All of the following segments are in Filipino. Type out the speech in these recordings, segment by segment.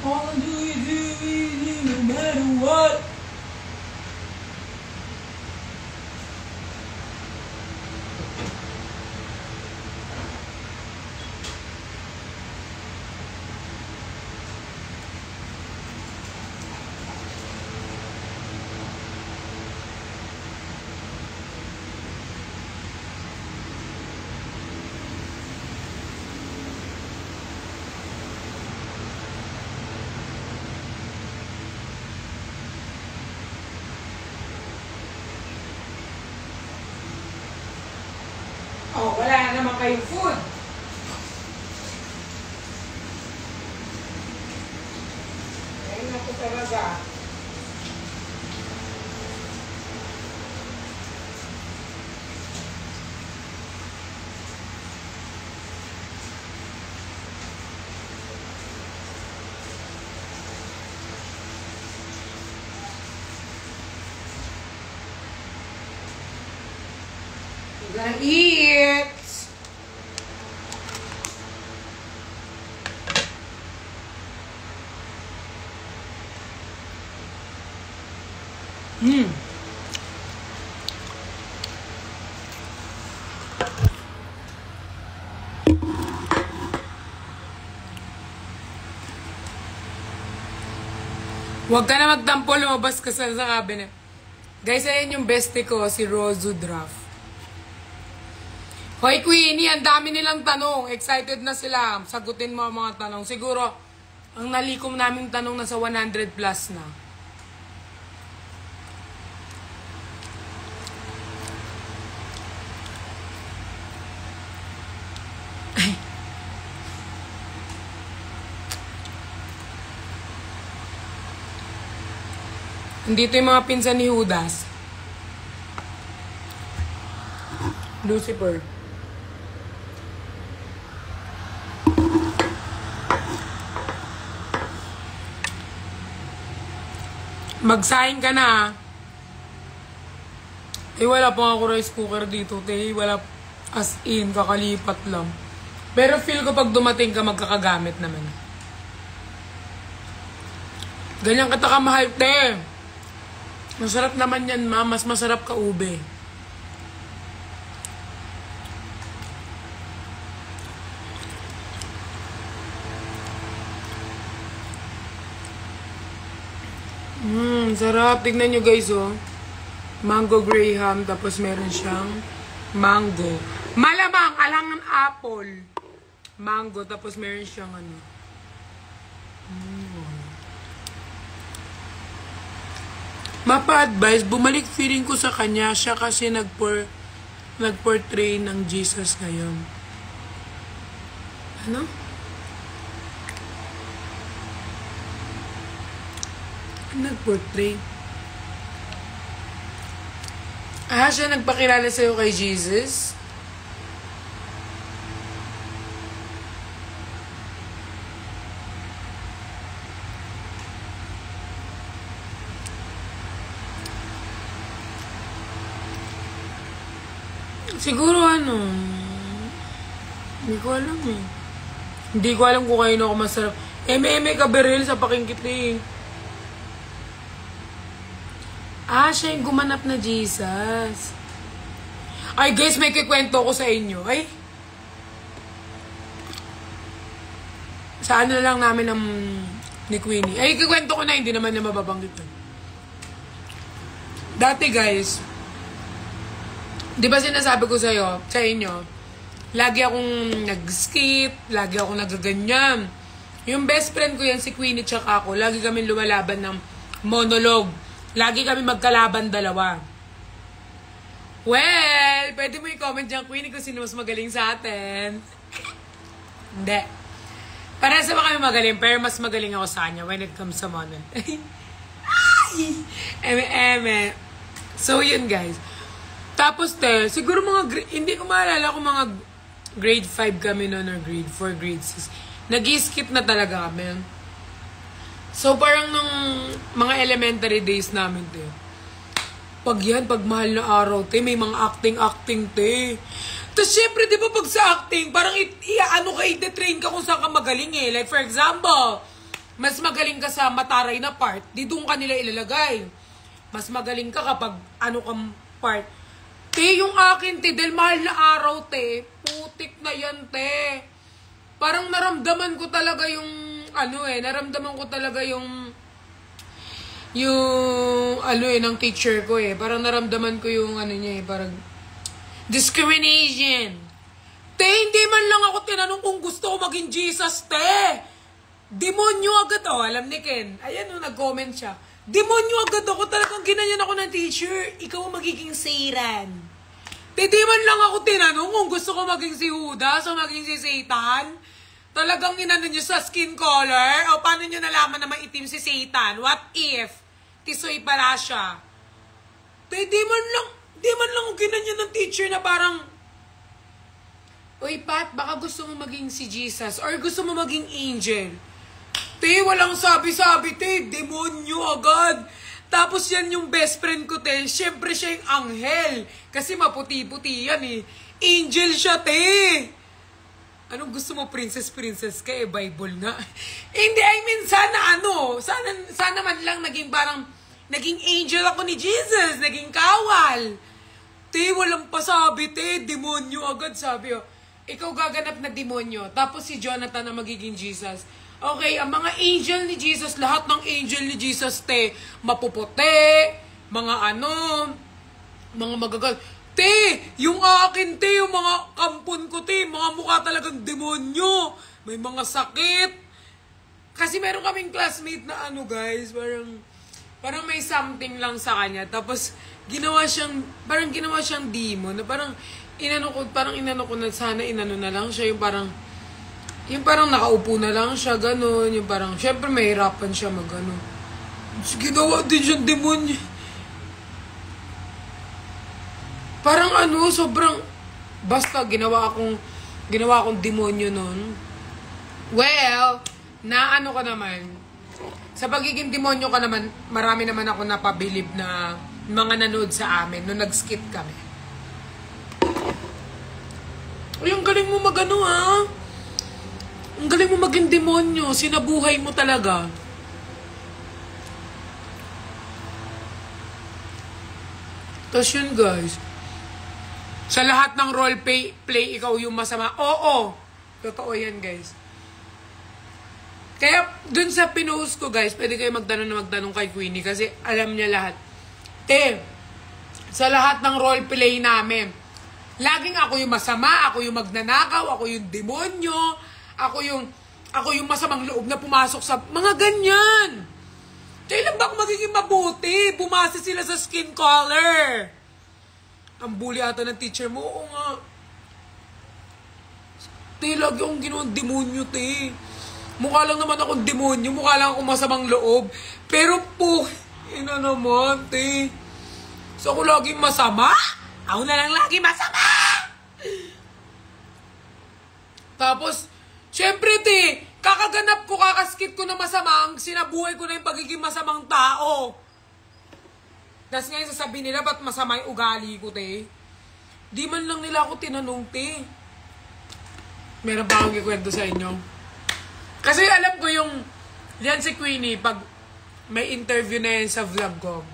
I'll do it no matter what. Oh, wala na naman kayong food. Ayun na po talaga. We're gonna eat. Huwag ka na magtampo, lumabas ka sa cabinet. Guys, ayan yung bestie ko, si Rozu Draft. Hoy, Queenie, ang dami nilang tanong. Excited na sila. Sagutin mo ang mga tanong. Siguro, ang nalikom naming tanong nasa 100 plus na. Dito yung mga pinsan ni Judas. Lucifer. Magsaing ka na. Eh, wala pa ako rice cooker dito. Wala, as in, kakalipat lang. Pero feel ko pag dumating ka, magkakagamit naman. Ganyan kita kamahal, te. Masarap naman yan, ma. Mas masarap ka ube. Sarap. Tignan nyo guys, oh. Mango graham, tapos meron siyang mango. Malamang, alangan apple. Mango, tapos meron siyang ano. Mapa-advise, bumalik feeling ko sa kanya. Siya kasi nag-portray ng Jesus ngayon. Ano? Nag-portray. Siya nagpakilala sa'yo kay Jesus? Siguro ano, hindi ko alam eh. Hindi ko alam kung kayo ako masarap. Eme ka Beril sa pakingkit eh. Siya yung gumanap na Jesus. Ay guys, may kikwento ko sa inyo. Ay. Sa ano lang namin ni Queenie. Ay, kikwento ko na, hindi naman na mababanggit. Dati guys, di ba sinasabi ko sa inyo, lagi akong nag-skip, lagi akong nagaganyan. Yung best friend ko yan, si Queenie tsaka ako, lagi kami lumalaban ng monologue. Lagi kami magkalaban dalawa. Well, pwede mo i-comment dyan, Queenie, kung sino mas magaling sa atin. Hindi. Parehas naman kami magaling, pero mas magaling ako sa kanya when it comes sa monologue. Eme. So, yun guys. Tapos, siguro hindi ko maalala kung mga grade 5 kami noon or grade 4, grade 6. Nag-skip na talaga kami. So, parang nung mga elementary days namin, pag mahal na araw, may mga acting, Tapos, syempre, di ba pag sa acting, parang ite-train ka kung saan ka magaling eh. Like, for example, mas magaling ka sa mataray na part, di doon ka nila ilalagay. Mas magaling ka kapag ano kang part. Te, yung akin, te, dahil mahal na araw, te, putik na yan, te. Parang naramdaman ko talaga yung, naramdaman ko talaga yung ng teacher ko Parang naramdaman ko yung niya parang discrimination. Te, hindi man lang ako tinanong kung gusto ko maging Jesus, te. Demonyo agad, alam ni Ken. Ayan, nag-comment siya. Demonyo agad ako, talagang ginanyan ako ng teacher. Ikaw ang magiging Satan. Te, di man lang ako tinanong kung gusto ko maging si Judas o maging si Satan. Talagang inano nyo sa skin color? O paano nyo nalaman na maitim si Satan? What if tisoy pala siya? Te, di man lang ako ginanyan ng teacher na parang, uy, Pat, baka gusto mo maging si Jesus or gusto mo maging angel. Te, walang sabi-sabi, te. Demonyo agad. Tapos yan yung best friend ko, te. Siyempre siya yung anghel. Kasi maputi-puti yan Angel siya, te. Anong gusto mo, princess ka? Bible nga. Hindi, I mean, sana man lang naging angel ako ni Jesus. Naging kawal. Te, walang pasabi, te. Demonyo agad, sabi ikaw gaganap na demonyo. Tapos si Jonathan na magiging Jesus. Okay, ang mga angel ni Jesus, lahat ng angel ni Jesus, te, mapuputi, mga mga magagal. Te, yung akin, te, yung mga kampon ko, te, mga mukha talagang demonyo. May mga sakit. Kasi meron kaming classmate na guys, parang may something lang sa kanya. Tapos, ginawa siyang demon, na parang inano ko na sana inano na lang siya, yung parang nakaupo na lang siya, gano'n. Yung parang, syempre mahirapan siya mag-ano. Ginawa din siyang demonyo. Parang sobrang, basta ginawa akong demonyo nun. Well, ko naman, sa pagiging demonyo ka naman, marami naman ako napabilib na mga nanood sa amin nung nag-skit kami. Ay, ang galing mo Ang galing mo maging demonyo. Sinabuhay mo talaga. Tapos yun, guys. Sa lahat ng role play, ikaw yung masama. Oo. Totoo yan, guys. Kaya, dun sa pinost ko, guys, pwede kayo magtanong kay Queenie kasi alam niya lahat. Te, sa lahat ng role play namin, laging ako yung masama, ako yung magnanakaw, ako yung demonyo, ako yung masamang loob na pumasok sa mga ganyan. Kailan ba ako magiging mabuti? Bumasa sila sa skin color. Ang bully ata ng teacher mo. Oo nga. Te, lagi akong ginawang demonyo, te. Mukha lang naman akong demonyo. Mukha lang akong masamang loob. Pero ina naman, te. So ako laging masama? Ako na lang lagi masama! Tapos, syempre, te, kakaganap ko, kakaskit ko na masama, sinabuhay ko na yung pagiging masamang tao. Tapos ngayon sasabihin nila, ba't masama yung ugali ko, te? Di man lang nila ako tinanong, te. Meron pa akong ikwento sa inyo. Kasi alam ko yan si Queenie, pag may interview na yan sa vlog ko,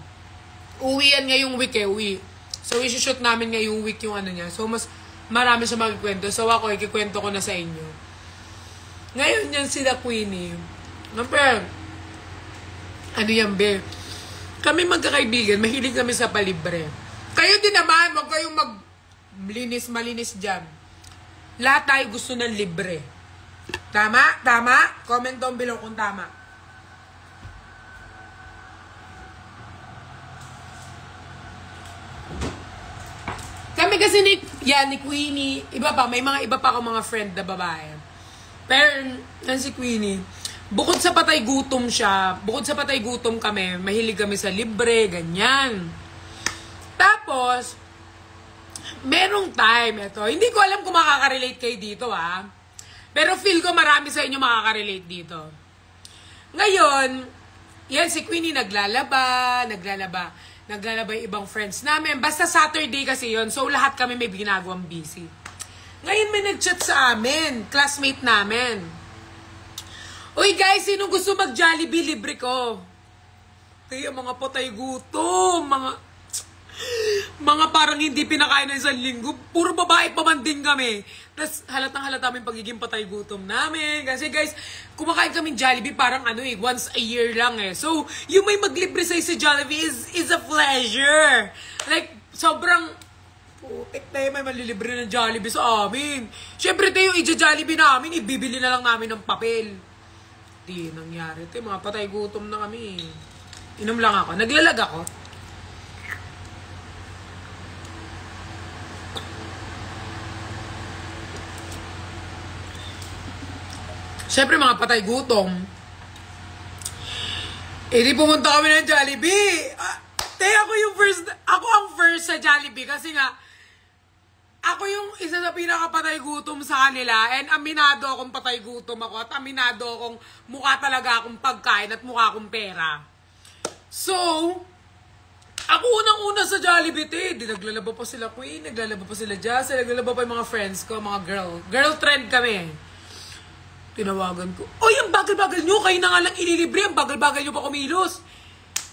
uwi yan ngayong week uwi. So, isushoot namin ngayong week yung niya. So, mas marami siya magkikwento. So, ako, ikikwento ko na sa inyo. Ngayon yan sila Queenie. Pero, yan, be? Kami magkakaibigan, mahilig kami sa palibre. Kayo din naman, huwag kayong malinis dyan. Lahat tayo gusto ng libre. Tama? Tama? Comment down below kung tama. Kami kasi ni Queenie, may mga iba pa akong mga friend na babae. Pero, si Queenie, bukod sa patay gutom kami, mahilig kami sa libre, ganyan. Tapos, merong time, hindi ko alam kung makaka-relate kayo dito, pero feel ko marami sa inyo makaka-relate dito. Ngayon, yan si Queenie naglalaba yung ibang friends namin. Basta Saturday kasi yon, so lahat kami may ginagawang busy. Ngayon may nag-chat sa amin, classmate namin. Uy guys, sino gusto mag-Jollibee? Libre ko. Kaya mga patay gutom, mga parang hindi pinakain ng isang linggo. Puro babae pa man din kami. Tapos halatang halata yung pagiging patay gutom namin. Kasi guys, kumakain kami Jollibee parang once a year lang eh. So, yung may maglibre sa'yo sa Jollibee is a pleasure. Like, sobrang putik tayo may malilibre ng Jollibee sa amin. Siyempre tayo yung ija-Jollibee namin, ibibili na lang namin ng papel. Di nangyari tayo, mga patay gutom na kami. Inom lang ako. Naglalag ako. Siyempre mga patay gutom. Di pumunta kami ng Jollibee. Ako ang first sa Jollibee kasi nga, ako yung isa sa pinakapatay gutom sa kanila and aminado akong patay gutom ako at aminado akong mukha talaga akong pagkain at mukha akong pera. So, ako unang-una sa Jollibee, di naglalaba pa sila Queen, naglalaba pa sila Jazz, naglalaba pa yung mga friends ko, mga girl trend kami. Tinawagan ko, oy, ang bagal-bagal nyo, kayo na nga lang ililibre, ang bagal-bagal nyo pa kumilos.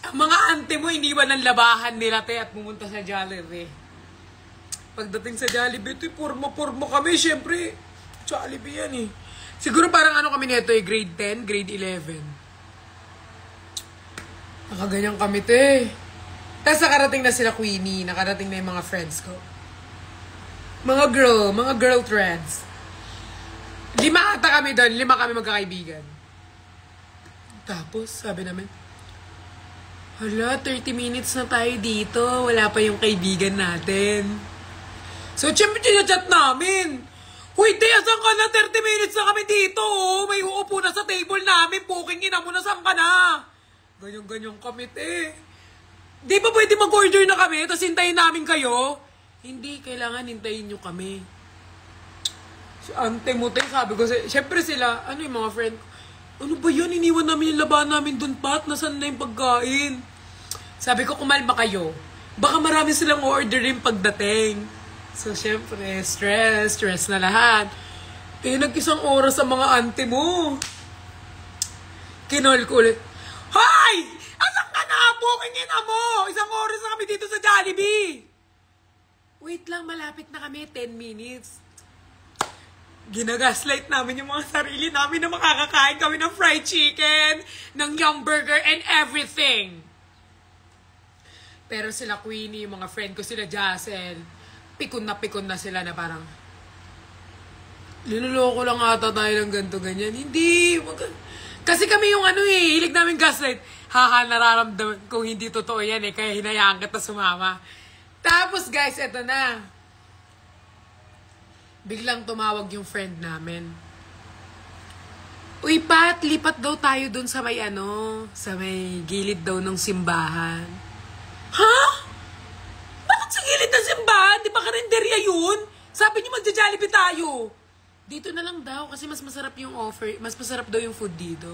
Ang mga ante mo, iniwan ng labahan nila, at pumunta sa Jollibee. Pagdating sa Jollibee, porma-porma kami, syempre. Jollibee yan eh. Siguro parang kami nito grade 10, grade 11. Nakaganyan kami, Tapos nakarating na sila Queenie, nakarating na yung mga friends ko. Mga girl trends. 5 ata kami doon, 5 kami magkakaibigan. Tapos, sabi namin, hala, 30 minutes na tayo dito, wala pa yung kaibigan natin. So, syempre, chat namin. Uy, asan ka na? 30 minutes na kami dito, May uupo na sa table namin, booking ina mo na, saan ka na? Ganyan-ganyan kami, Di ba pwede mag-order na kami, tapos hintayin namin kayo? Hindi, kailangan hintayin nyo kami. Si ante mo, sabi ko, syempre sila, yung mga friend, ano ba yun? Iniwan namin yung laban namin dun, Pat. Nasaan na yung pagkain? Sabi ko, kumalma kayo. Baka marami silang orderin pagdating. So, syempre, stress na lahat. Nag-isang oras sa mga ante mo. Kinol ko ulit, Hoy! Asan ka na? Bookingin na mo! 1 oras na kami dito sa Jollibee! Wait lang, malapit na kami. 10 minutes. Ginagaslight namin yung mga sarili namin na makakakain kami ng fried chicken, ng Yum Burger, and everything. Pero sila Queenie, yung mga friend ko, sila Jassel, pikon na sila na parang, linuloko lang ata tayo ng ganito, ganyan. Hindi. Kasi kami yung hilig namin gaslight. Haha, nararamdaman kung hindi totoo yan kaya hinayaan kita sumama. Tapos guys, eto na. Biglang tumawag yung friend namin. Uy, Pat, lipat daw tayo dun sa may sa may gilid daw ng simbahan. Ha? Bakit sa gilid ng simbahan? Di ba karinderya yun? Sabi niyo magja-Jollibee tayo. Dito na lang daw kasi mas masarap yung offer, mas masarap daw yung food dito.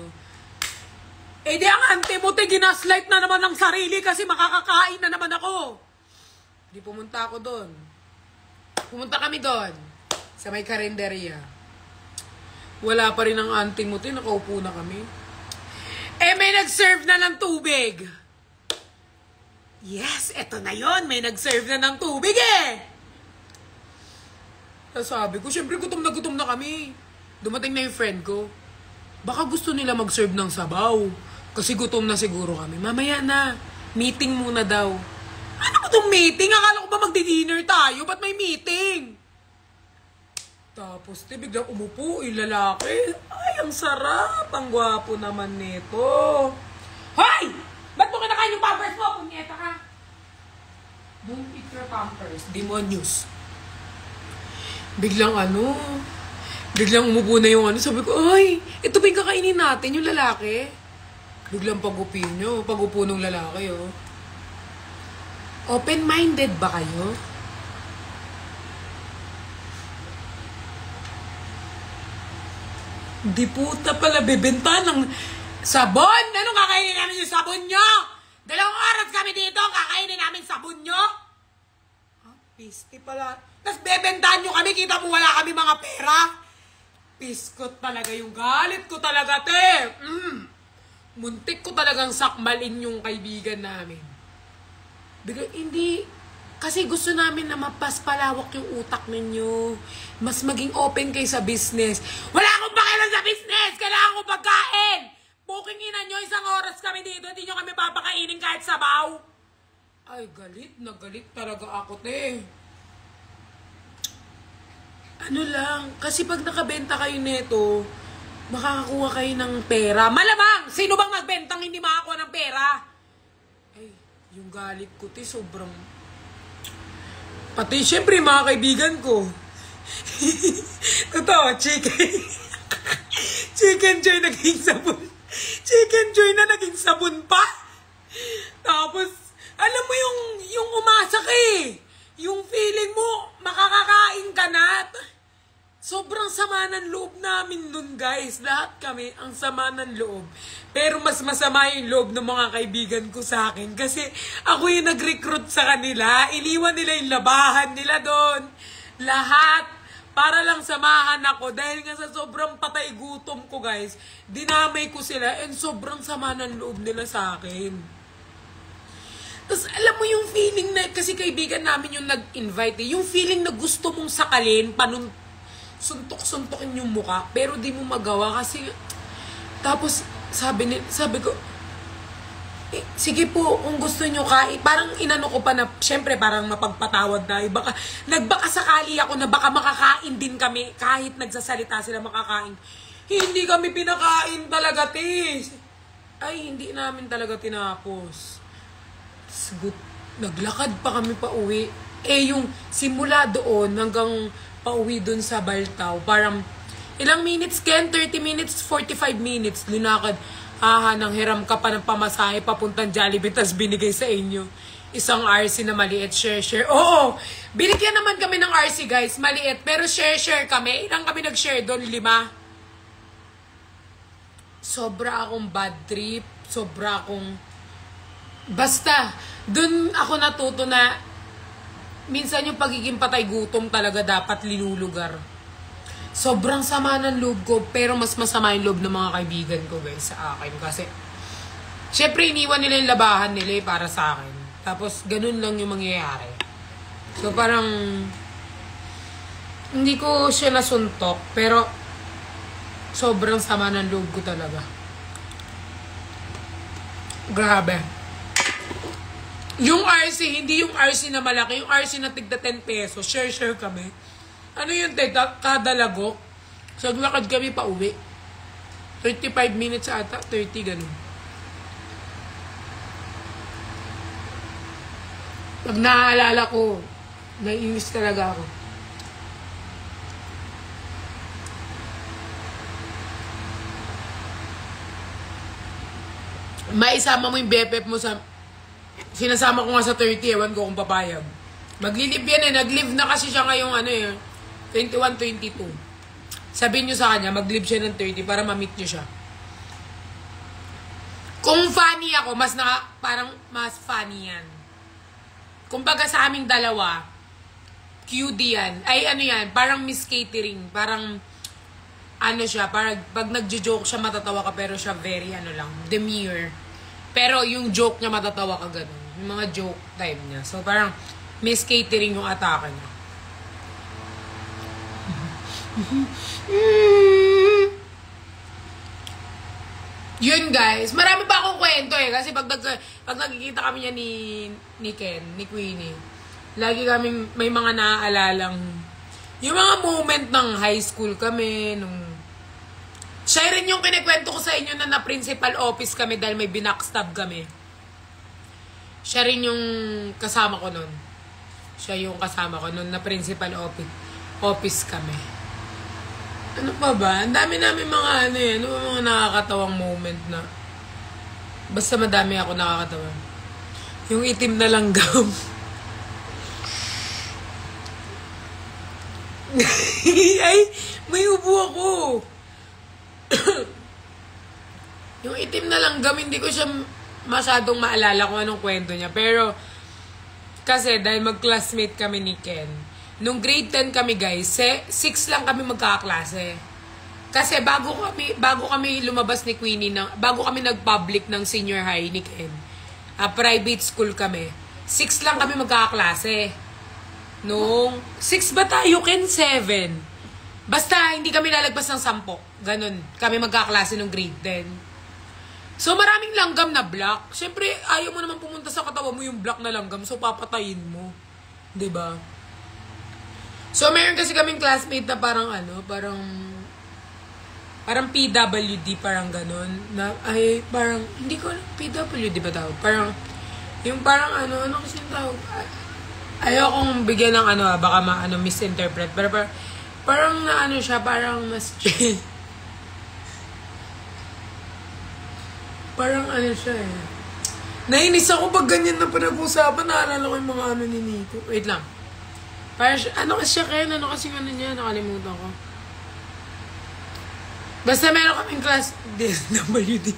Di ang ante mo, ginaslight na naman ng sarili kasi makakakain na naman ako. Di pumunta ako doon. Pumunta kami doon. Sa may karinderya. Wala pa rin ang auntie mo, nakaupo na kami. May nag-serve na ng tubig. Yes, eto na yon, may nag-serve na ng tubig Sabi ko, syempre gutom na kami. Dumating na yung friend ko. Baka gusto nila mag-serve ng sabaw. Kasi gutom na siguro kami. Mamaya na, meeting muna daw. Ano ba itong meeting? Akala ko ba magdi-dinner tayo? Ba't may meeting? Tapos, biglang umupo, yung lalaki. Ay, ang sarap. Ang gwapo naman nito. Hoy! Ba't mo kinakain yung pampers mo? Punyeta ka. Don't eat your pampers. Demonius. Biglang biglang umupo na yung sabi ko, ay, ito ba yung kakainin natin, yung lalaki? Biglang pagupo ng lalaki, Open-minded ba kayo? Di puta pala, bebenta ng sabon. Anong kakainin namin yung sabon nyo? 2 oras kami dito, kakainin namin sabon nyo? Pisti pala. Tapos bebentahan nyo kami, kita mo wala kami mga pera. Piskot talaga yung galit ko talaga, te. Muntik ko talagang sakmalin yung kaibigan namin. Hindi, kasi gusto namin na mapaspalawak yung utak ninyo. Mas maging open kayo sa business. Wala akong pakialam sa business! Kailangan ko pagkain! Bookinginan nyo, 1 oras kami dito, hindi nyo kami papakainin kahit sabaw. Ay, galit na galit talaga ako, te. Ano lang, kasi pag nakabenta kayo nito, makakakuha kayo ng pera. Malamang! Sino bang magbentang hindi makakuha ng pera? Ay, yung galit ko, te, sobrang... Pati, syempre, mga kaibigan ko. Totoo, chicken. Chicken Joy naging sabon. Chicken Joy na naging sabon pa. Tapos, alam mo yung umasa ka eh. Yung feeling mo, makakakain ka na. Sobrang sama ng loob namin nun, guys. Lahat kami, ang sama ng loob. Pero mas masama yung loob ng mga kaibigan ko sa akin. Kasi ako yung nag-recruit sa kanila. Iniwan nila yung labahan nila doon. Lahat. Para lang samahan ako. Dahil nga sa sobrang patay gutom ko, guys. Dinamay ko sila. And sobrang sama ng loob nila sa akin. Tapos alam mo yung feeling na, kasi kaibigan namin yung nag-invite eh. Yung feeling na gusto mong sakalin, suntok-suntokin yung mukha, pero di mo magawa kasi, tapos sabi ko, sige po, kung gusto nyo kain, parang inano ko pa na, syempre parang mapagpatawad na, baka, nagbaka sakali ako na baka makakain din kami, kahit nagsasalita sila makakain. Hindi kami pinakain talaga, tis. Ay, hindi namin talaga tinapos. Naglakad pa kami pa uwi. Yung simula doon hanggang pauwi doon sa Baltaw, parang ilang minutes, Ken? 30 minutes, 45 minutes, linakad. Nang hiram ka pa ng pamasahe papuntang Jollibee, tas binigay sa inyo. Isang RC na maliit, share. Oo, binigyan naman kami ng RC, guys, maliit, pero share kami. Ilang kami nag-share doon? 5. Sobra akong bad trip, sobra akong... Basta, dun ako natuto na minsan yung pagiging patay gutom talaga dapat linulugar. Sobrang sama ng loob ko, pero mas masama yung loob ng mga kaibigan ko, guys, sa akin. Kasi, syempre, iniwan nila yung labahan nila para sa akin. Tapos, ganun lang yung mangyayari. So, parang, hindi ko siya nasuntok, pero, sobrang sama ng loob ko talaga. Grabe. Yung RC, hindi yung RC na malaki, yung RC na tigda 10 pesos, share kami. Ano yun, kada lagok? Saglakad kami pa uwi. 35 minutes ata, 30, ganun. Pag naaalala ko, naiinis talaga ako. Maisama mo yung BFF mo sa... Sinasama ko nga sa 30, ewan ko kung papayag. Maglilib yan eh. Nag-live na kasi siya ngayong 21, 22. Sabihin nyo sa kanya, mag-live siya ng 30 para ma-meet nyo siya. Kung funny ako, parang mas funny yan. Kumbaga sa aming dalawa, QD yan. Ay yan, parang Miss Catering. Parang, siya, parang pag nagjo-joke siya, matatawa ka, pero siya very, demure. Pero yung joke niya, matatawa ka ganun. Yung mga joke time niya. So, parang Miss Catering yung atake niya. Yun, guys. Marami pa akong kwento eh. Kasi pag nakikita kami niya ni Ken, ni Queenie, lagi kaming may mga naaalalang yung mga moment ng high school kami, nung... Siya rin yung kinikwento ko sa inyo na principal office kami dahil may binackstab kami. Siya rin yung kasama ko nun. Siya yung kasama ko nun na principal office kami. Ano pa ba? Ang dami namin mga mga nakakatawang moment na. Basta madami ako nakakatawa. Yung itim na langgam. Ay, may ubo ako. Yung itim na langgam, hindi ko siya masyadong maalala kung anong kwento niya. Pero, kasi dahil mag-classmate kami ni Ken, nung grade 10 kami, guys, 6 lang kami magkakaklase. Kasi bago kami lumabas ni Queenie, bago kami nag-public ng senior high ni Ken, private school kami. 6 lang kami magkakaklase. Nung 6 ba tayo, Ken? 7. Basta, hindi kami lalagpas ng 10. Ganon. Kami magkaklase ng grade 10. So, maraming langgam na block. Siyempre, ayaw mo naman pumunta sa katawan mo yung block na langgam. So, papatayin mo. 'Di ba? So, meron kasi kaming classmate na parang parang PWD, parang ganon. Na, ay, parang, hindi ko, PWD ba tawag? Parang, yung parang ano kasi yung tawag? Ayokong bigyan ng baka misinterpret. Pero parang na siya, parang mas, parang siya eh. Nainis ako pag ganyan na pinag-usapan, naalala ko yung mga ni Nico. Wait lang. Parang, kasi siya Ken? Kasi niya? Nakalimutan ko. Basta meron kaming class DSWD.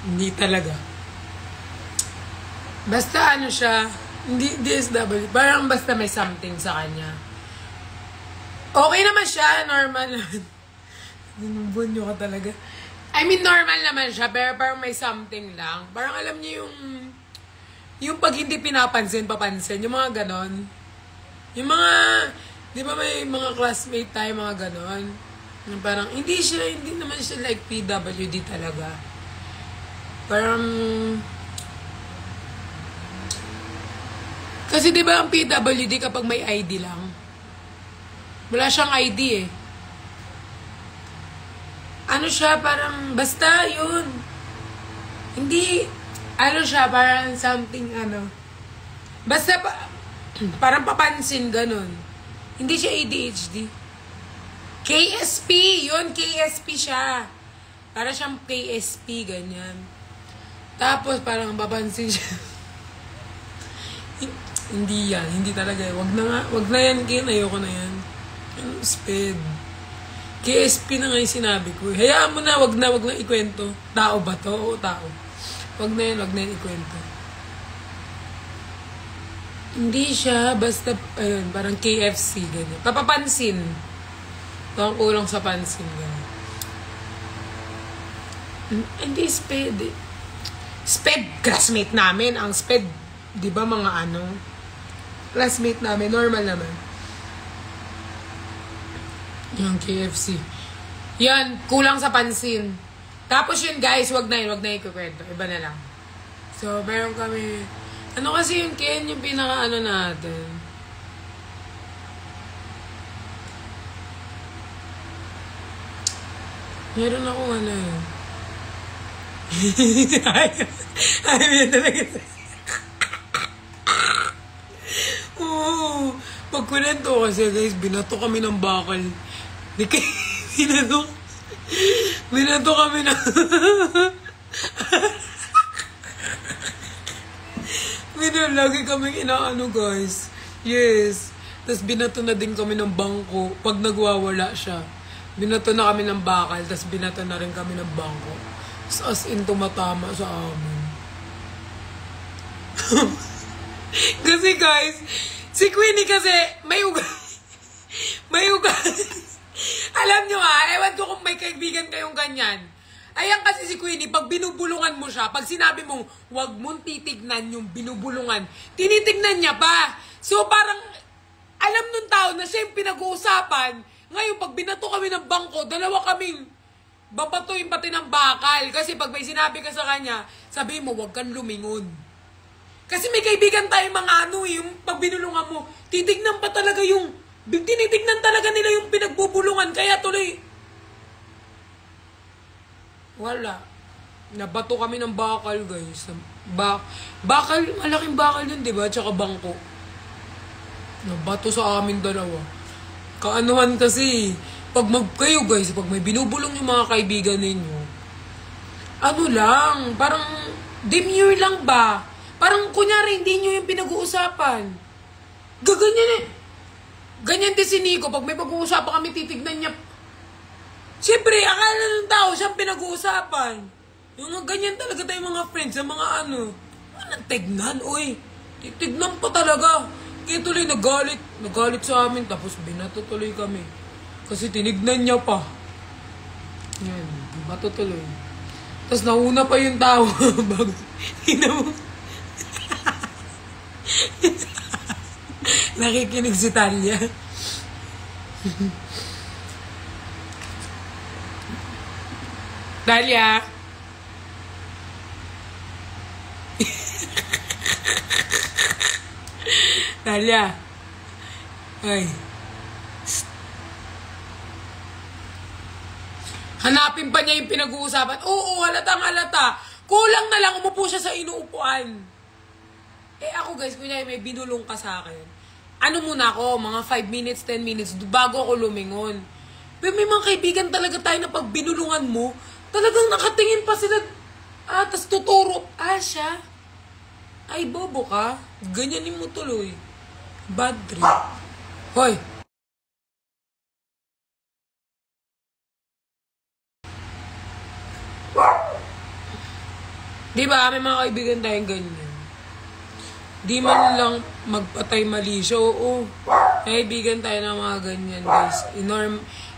Hindi talaga. Basta siya, hindi DSWD. Parang basta may something sa kanya. Okay naman siya, normal naman. Binubunyo ka talaga. I mean, normal naman siya, pero parang may something lang. Parang alam niyo yung pag hindi pinapansin, papansin. Yung mga ganon. Yung mga, di ba may mga classmate tayo, mga ganon. Yung parang, hindi naman siya like PWD talaga. Parang, kasi di ba ang PWD kapag may ID lang? Wala siyang ID eh. Siya, parang, basta yun. Hindi, siya, parang something, basta, parang papansin, ganun. Hindi siya ADHD. KSP, yun, KSP siya. Para siyang KSP, ganyan. Tapos, parang papansin siya. Hindi yan, hindi talaga. Wag na yan, Ken, ayoko na yan. Sped. KSP na nga yung sinabi ko. Hayaan mo na, wag na ikwento. Tao ba to? Oo, tao. Wag na yan ikwento. Hindi siya, basta, ayun, parang KFC, ganyan. Papapansin. Parang kulang sa pansin, ganyan. Hindi sped. Sped, classmate namin. Ang sped, di ba mga classmate namin, normal naman. Yung KFC. Yan, kulang sa pansin. Tapos yun guys, wag na ikukwento. Iba na lang. So, meron kami, kasi yung Ken, yung pinaka natin. Meron ako ay, talaga. Oo. Pagkunento kasi guys, binato kami ng bakal. Binato kami ng lagi kaming guys. Yes. Tapos binato na din kami ng bangko pag nagwawala siya. Binato na kami ng bakal, tapos binato na rin kami ng bangko. As in, tumatama sa amin. Kasi guys, si Queenie kasi may ugali. Alam nyo ewan ko kung may kaibigan kayong ganyan. Ayan kasi si Queenie, pag binubulungan mo siya, pag sinabi mong huwag mong titignan yung binubulungan, tinitignan niya pa. So parang, alam nung tao na siya yung pinag-uusapan. Ngayon, pag binato kami ng bangko, dalawa kaming babatuin pati ng bakal. Kasi pag may sinabi ka sa kanya, sabihin mo, huwag kang lumingon. Kasi may kaibigan tayo mga yung pag binulungan mo, titignan pa talaga tinitignan talaga nila yung pinagbubulungan. Kaya tuloy, wala. Nabato kami ng bakal, guys. Bakal, malaking bakal yun, diba? Tsaka bangko. Nabato sa amin dalawa. Kaanuhan kasi, kayo guys, pag may binubulong yung mga kaibigan ninyo, parang demure lang ba? Parang kunyari, hindi nyo yung pinag-uusapan. Gaganyan eh. Ganyan din si Nico, pag may pag-uusapan kami, titignan niya. Siyempre, akala ng tao, siyang pinag-uusapan. Yung ganyan talaga tayo mga friends, sa mga anong tignan, titignan pa talaga. Kaya tuloy nagalit. Nagalit sa amin. Tapos binato tuloy kami. Kasi tinignan niya pa. Yan. Bato tuloy. Tapos nauna pa yung tao. Bago. Nakikinig si Talia. Talia. Talia. Ay. Hanapin pa niya yung pinag-uusapan. Oo, halatang halata. Kulang na lang umupo siya sa inuupuan. Eh ako guys, kunyari may binulong ka sa akin. Ano muna ako, mga 5 minutes, 10 minutes, bago ako lumingon. Pero may mga kaibigan talaga tayo na pag binulungan mo, talagang nakatingin pa sila, tas tuturo, siya. Ay, bobo ka. Ganyanin mo tuloy. Bad trip. Hoy. Diba, may mga kaibigan tayong ganyan. Di man lang magpatay mali siya. Oo, kaibigan tayo ng mga ganyan, guys.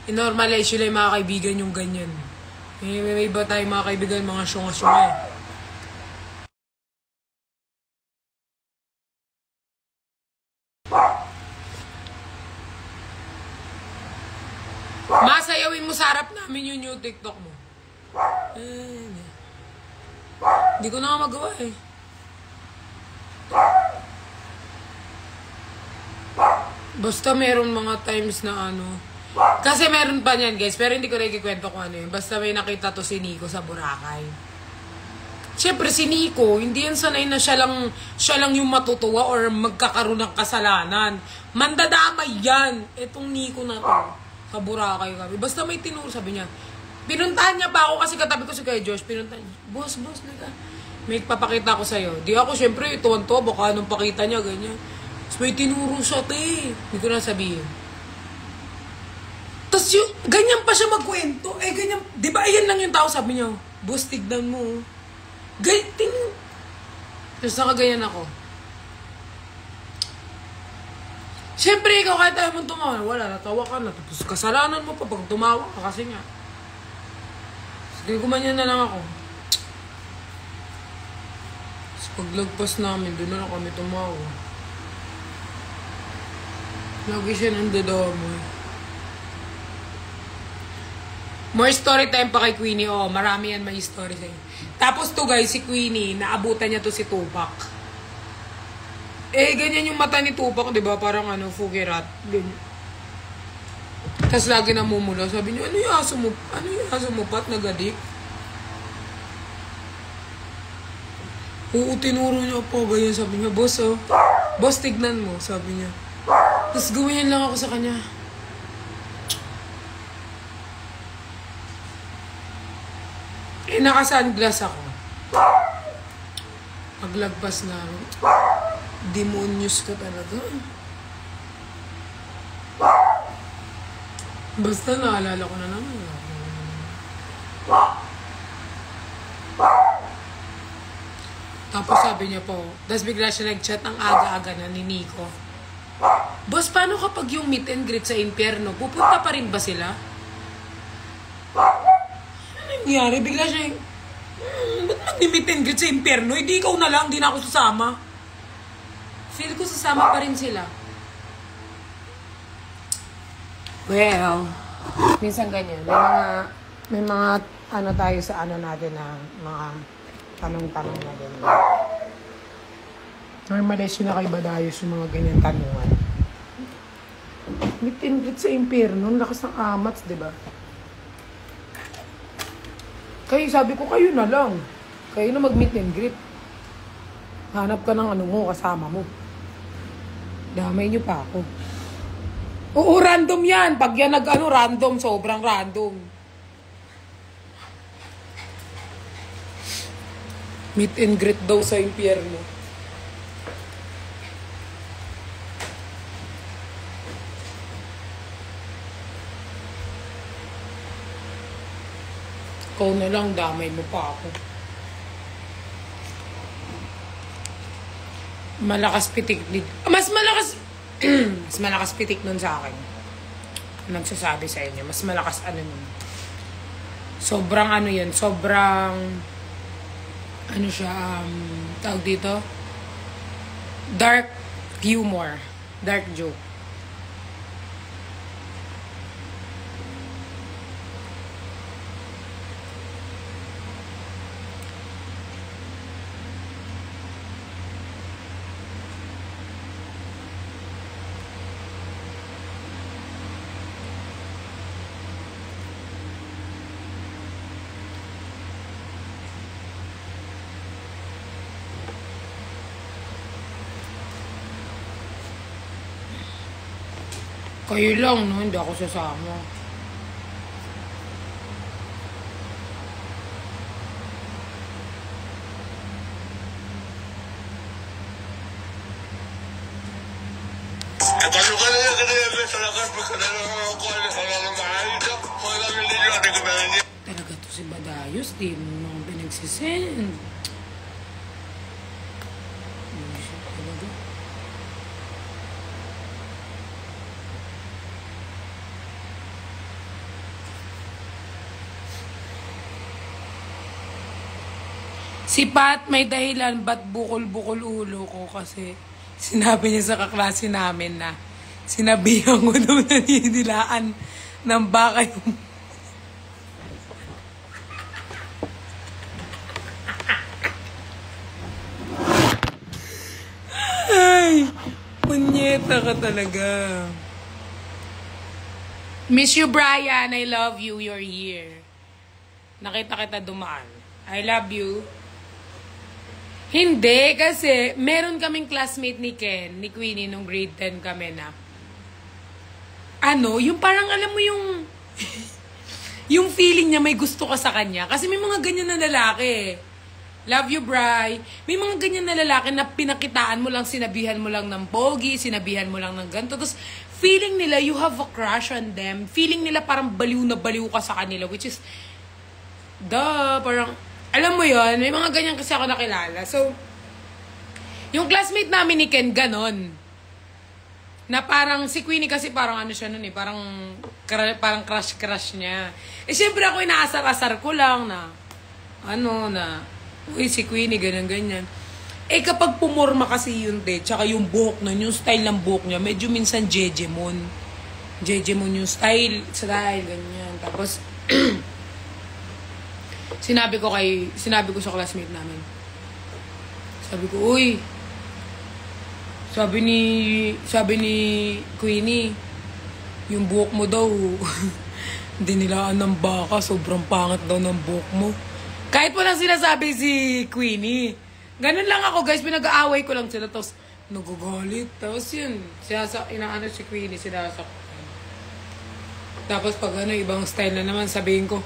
Inormalize yun yung mga kaibigan yung ganyan. May iba tayong mga kaibigan, mga syunga-syunga. Masayawin mo sa harap namin yung new TikTok mo. Hindi ko na magawa eh. Basta meron mga times na ano. Kasi meron pa niyan guys, pero hindi ko na ikikwento kung ano yun. Basta may nakita to si Nico sa Boracay. Siyempre si Nico, hindi yan sanay na siya lang yung matutuwa or magkakaroon ng kasalanan. Mandadamay yan. Etong Nico na to. Sa Boracay kami. Basta may tinuro, sabi niya. Pinuntahan niya pa ako kasi katabi ko si Kuya Josh. Pinuntahan niya. Boss, may papakita ko sa'yo. Di ako, syempre, tuwan-tuwa. Baka anong pakita niya, ganyan. Tapos may tinuro siya, te. Hindi ko na sabihin. Tapos yung, ganyan pa siya magkwento. Eh, ganyan. Di ba, ayan lang yung tao, sabi niya. Boss, tignan mo. Ganyan. Tapos nakaganyan ako. Siyempre, ikaw kahit tayo mong tumawa. Wala, natawa ka na. Tapos kasalanan mo pa pag tumawa ka kasi nga. Sige, gumanyan na lang ako. Tapos paglagpas namin, doon na lang kami tumawa. Lagi siya nandadamoy. More story time pa kay Queenie. Oh, marami yan may story sa'yo. Tapos to guys, si Queenie, naabutan niya to si Tupac. Eh, ganyan yung mata ni Tupac, di ba? Parang ano, fugirat. Ganyan. Tapos lagi namumula. Sabi niya, ano yung aso mo? Ano yung aso mo, Pat? Nagadik? Oo, tinuro niya po. Ganyan, sabi niya, boss, oh. Boss, tignan mo, sabi niya. Tapos gumayan lang ako sa kanya. Eh, naka-sunglass ako. Paglagpas na ako. Demonyos ka talaga. Basta naalala ko na naman. Tapos sabi niya po, tapos bigla siya nag-chat ang aga-aga na ni Nico. Boss, paano kapag yung meet and greet sa impyerno, pupunta pa rin ba sila? Ano nangyari? Bigla siya yung, ba't mag-meet and greet sa impyerno? Hindi ikaw na lang, hindi na ako susama. Feel ko sasama pa rin sila. Well, minsan ganyan. May mga ano tayo sa ano natin na mga tanong-tanong na ganyan. Normalize yun na kay Badayos yung mga ganyan tanungan. Meet and greet sa impyerno, lakas ng amats, di ba? Kayo, sabi ko, kayo na lang. Kayo na mag-meet and greet. Hanap ka ng ano mo, kasama mo. Damay niyo pa ako. Oo, random yan. Pag yan nag-ano, random. Sobrang random. Meet and greet daw sa impyerno. Ikaw na lang, damay mo pa ako. Malakas pitik. Mas malakas Mas malakas pitik nun sa akin. Nagsasabi sa inyo. Mas malakas ano nun. Sobrang ano yun. Sobrang ano siya, tawag dito? Dark humor. Dark joke. Kayo lang, no? Hindi ako sasama. Talaga to si Badayos, di mo naman pinagsisend. Talaga. Si Pat may dahilan ba't bukol-bukol ulo ko kasi sinabi niya sa kaklase namin na sinabihan ko daw naninilaan ng baka yung... Ay, punyeta ka talaga. Miss you, Brian. I love you. You're here. Nakita kita dumaan. I love you. Hindi, kasi meron kaming classmate ni Ken, ni Queenie, nung grade 10 kami na, ano, yung parang alam mo yung, yung feeling niya may gusto ka sa kanya. Kasi may mga ganyan na lalaki. Love you, Bri. May mga ganyan na lalaki na pinakitaan mo lang, sinabihan mo lang ng pogi, sinabihan mo lang ng ganito. Tapos, feeling nila you have a crush on them. Feeling nila parang baliw na baliw ka sa kanila, which is, parang, alam mo yon, may mga ganyan kasi ako nakilala. So, yung classmate namin ni Ken, ganon. Na parang, si Queenie kasi parang ano siya nun eh, parang crush-crush niya. Eh, syempre ako inaasar-asar ko lang na, ano na, uy, si Queenie, ganyan-ganyan. Eh, kapag pumorma kasi yun, tsaka yung buhok nun, yung style ng buhok niya, medyo minsan jejemon. Jejemon yung style, ganyan. Tapos, sinabi ko sa classmate namin. Sabi ko, uy, sabi ni Queenie, yung buhok mo daw, hindi nilaan ng baka, sobrang pangit daw ng buhok mo. Kahit walang sinasabi si Queenie. Ganun lang ako, guys, pinag-aaway ko lang sila, tapos nagagalit. Tapos yun, inaano si Queenie, sinasak. Tapos pag ano, ibang style na naman, sabihin ko,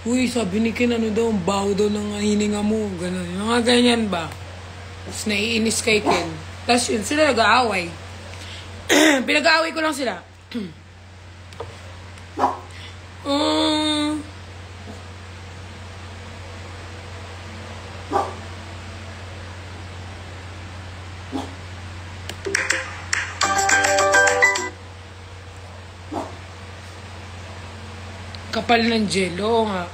uy, sabi ni Ken, ano daw, ang baho daw ng hininga mo. Ganun. Mga ganyan ba? Tapos naiinis kay Ken. Tapos yun, sila nag-aaway. Pinag-aaway ko lang sila. Kapal ng jello nga.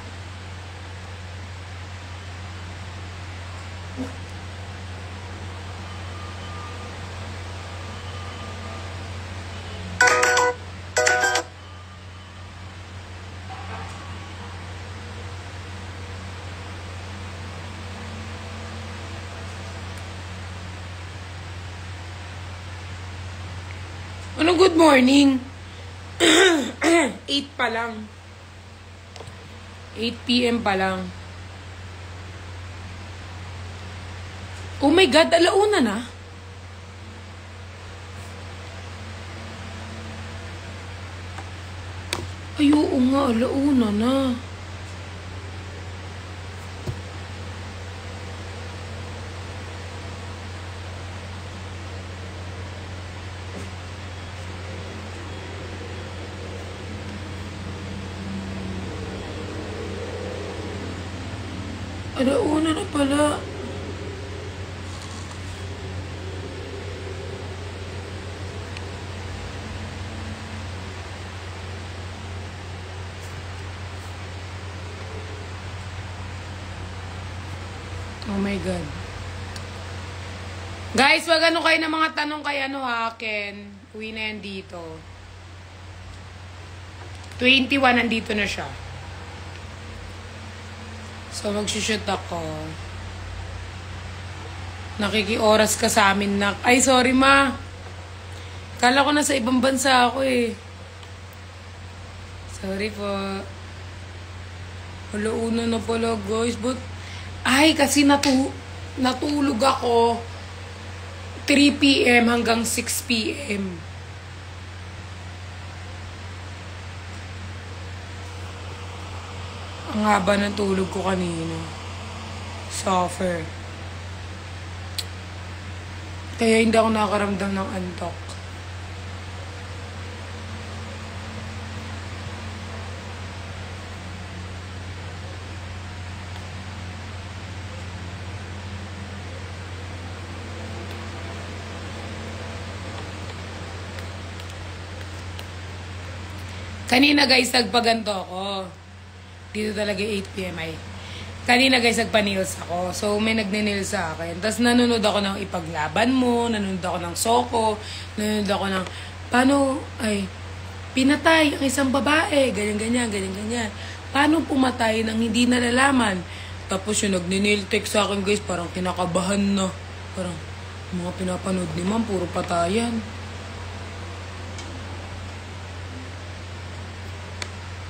Ano, good morning? 8 pa lang. 8 p.m. pa lang. Oh my God, alauna na. Ay, oo nga, alauna na. Alauna na pala. Oh my God. Guys, wag ano kayo ng mga tanong kay Ken. Uwi na yan dito. 21, nandito na siya. So, magsushoot ako. Nakikioras ka sa amin na... Ay, sorry ma. Kala ko nasa ibang bansa ako eh. Sorry po. Alauna na pala guys. But, ay, kasi natulog ako 3 p.m. hanggang 6 p.m. Ang haba ng tulog ko kanina. Suffer. Kaya hindi ako nakakaramdam ng antok. Kanina guys, nagpaganto ako. Dito talaga 8 p.m. ay. Kanina guys, nagpa-nails ako. So, may nagne-nails sa akin. Tapos nanonood ako ng Ipaglaban Mo, nanonood ako ng Soko, nanonood ako ng, paano, ay, pinatay ang isang babae, ganyan-ganyan, ganyan-ganyan. Paano pumatay nang hindi nalalaman? Tapos yung nagne-nail tech sa akin guys, parang kinakabahan na. Parang, mga pinapanood ni ma'am, puro patayan.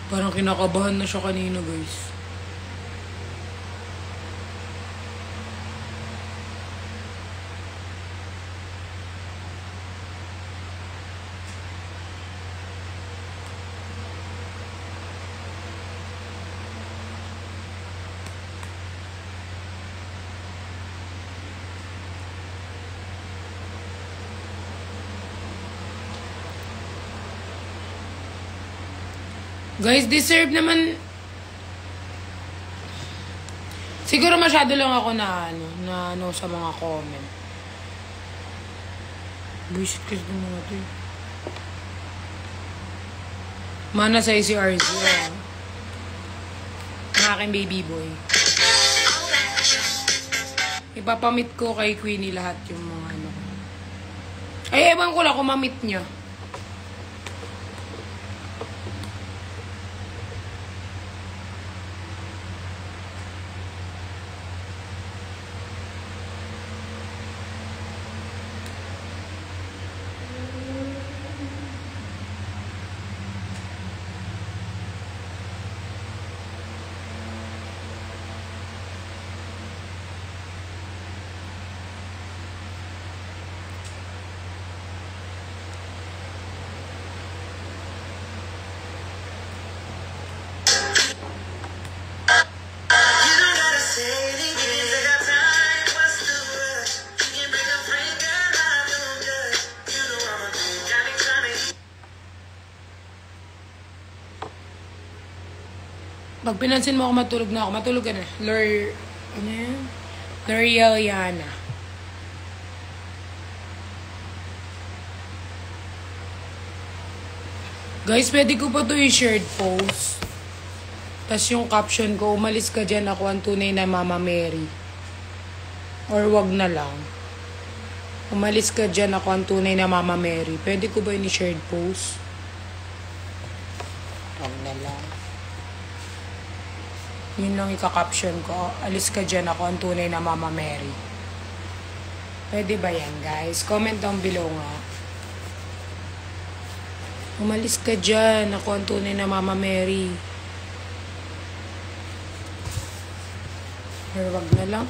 Parang kinakabahan na siya kanina, guys. Guys, deserve naman. Siguro masyado lang ako na sa mga comment. Buisit kasi ng mga to eh. Mana sa si RZ. Ang aking baby boy. Ipapamit ko kay Queenie lahat yung mga ano. Ay, ewan ko lang kung mamit niya. Pag pinansin mo ako matulog na ako, matulog ka na. Ano yan? L'Oreal Yana. Guys, pwede ko pa ito i-shared post. Tapos yung caption ko, umalis ka dyan, ako ang tunay na Mama Mary. Or wag na lang. Umalis ka dyan, ako ang tunay na Mama Mary. Pwede ko ba yun i-shared post? Wag na lang. Yun lang ika-caption ko. Alis ka dyan, ako ang tunay na Mama Mary. Pwede ba yan, guys? Comment down below nga. Umalis ka dyan, ako ang tunay na Mama Mary. Pero wag na lang.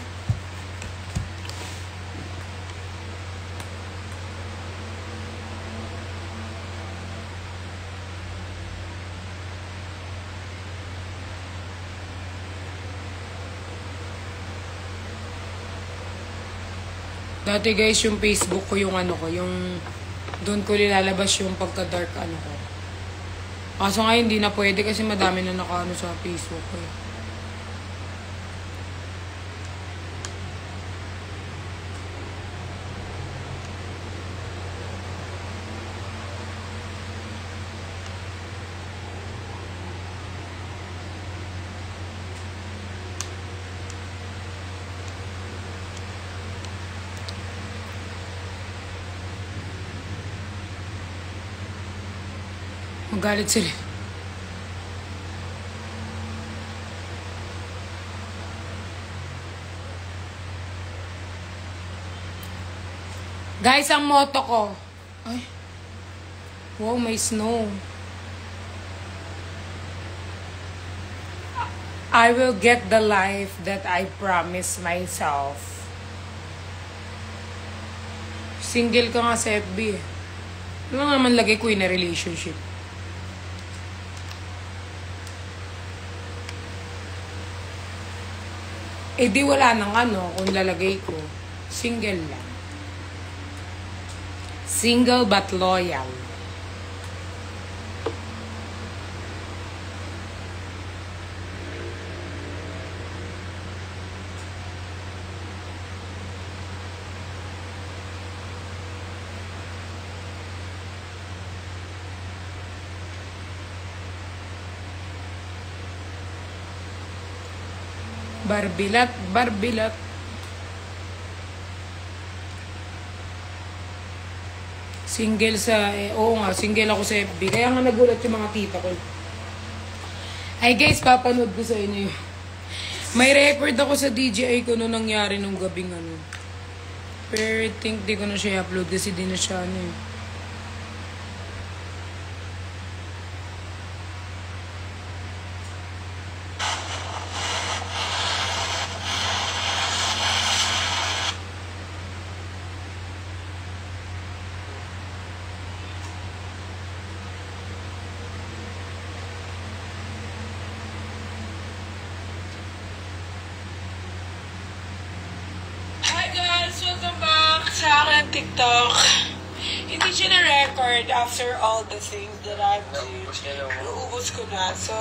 Dati guys, yung Facebook ko, yung ano ko, yung doon ko nilalabas yung pagka-dark ano ko. Kaso nga hindi na pwede kasi madami na nakaano sa Facebook ko eh. Magalit sila. Guys, ang motto ko. Ay. Wow, may snow. I will get the life that I promised myself. Single ka nga sa FB eh. Ano naman lagay ko in a relationship? Eh di wala nang ano kung lalagay ko. Single lang. Single but loyal. Barbilat, barbilat. Single sa, oo nga, single ako sa FB. Kaya nga nagulat yung mga tita ko. Ay guys, papanood ko sa inyo. May record ako sa DJI ko nung nangyari nung gabing ano. Pero I think di ko na siya upload kasi di na siya ano eh. Welcome back sa akin TikTok. Hindi siya na-record after all the things that I've done. Naubos ko na. So,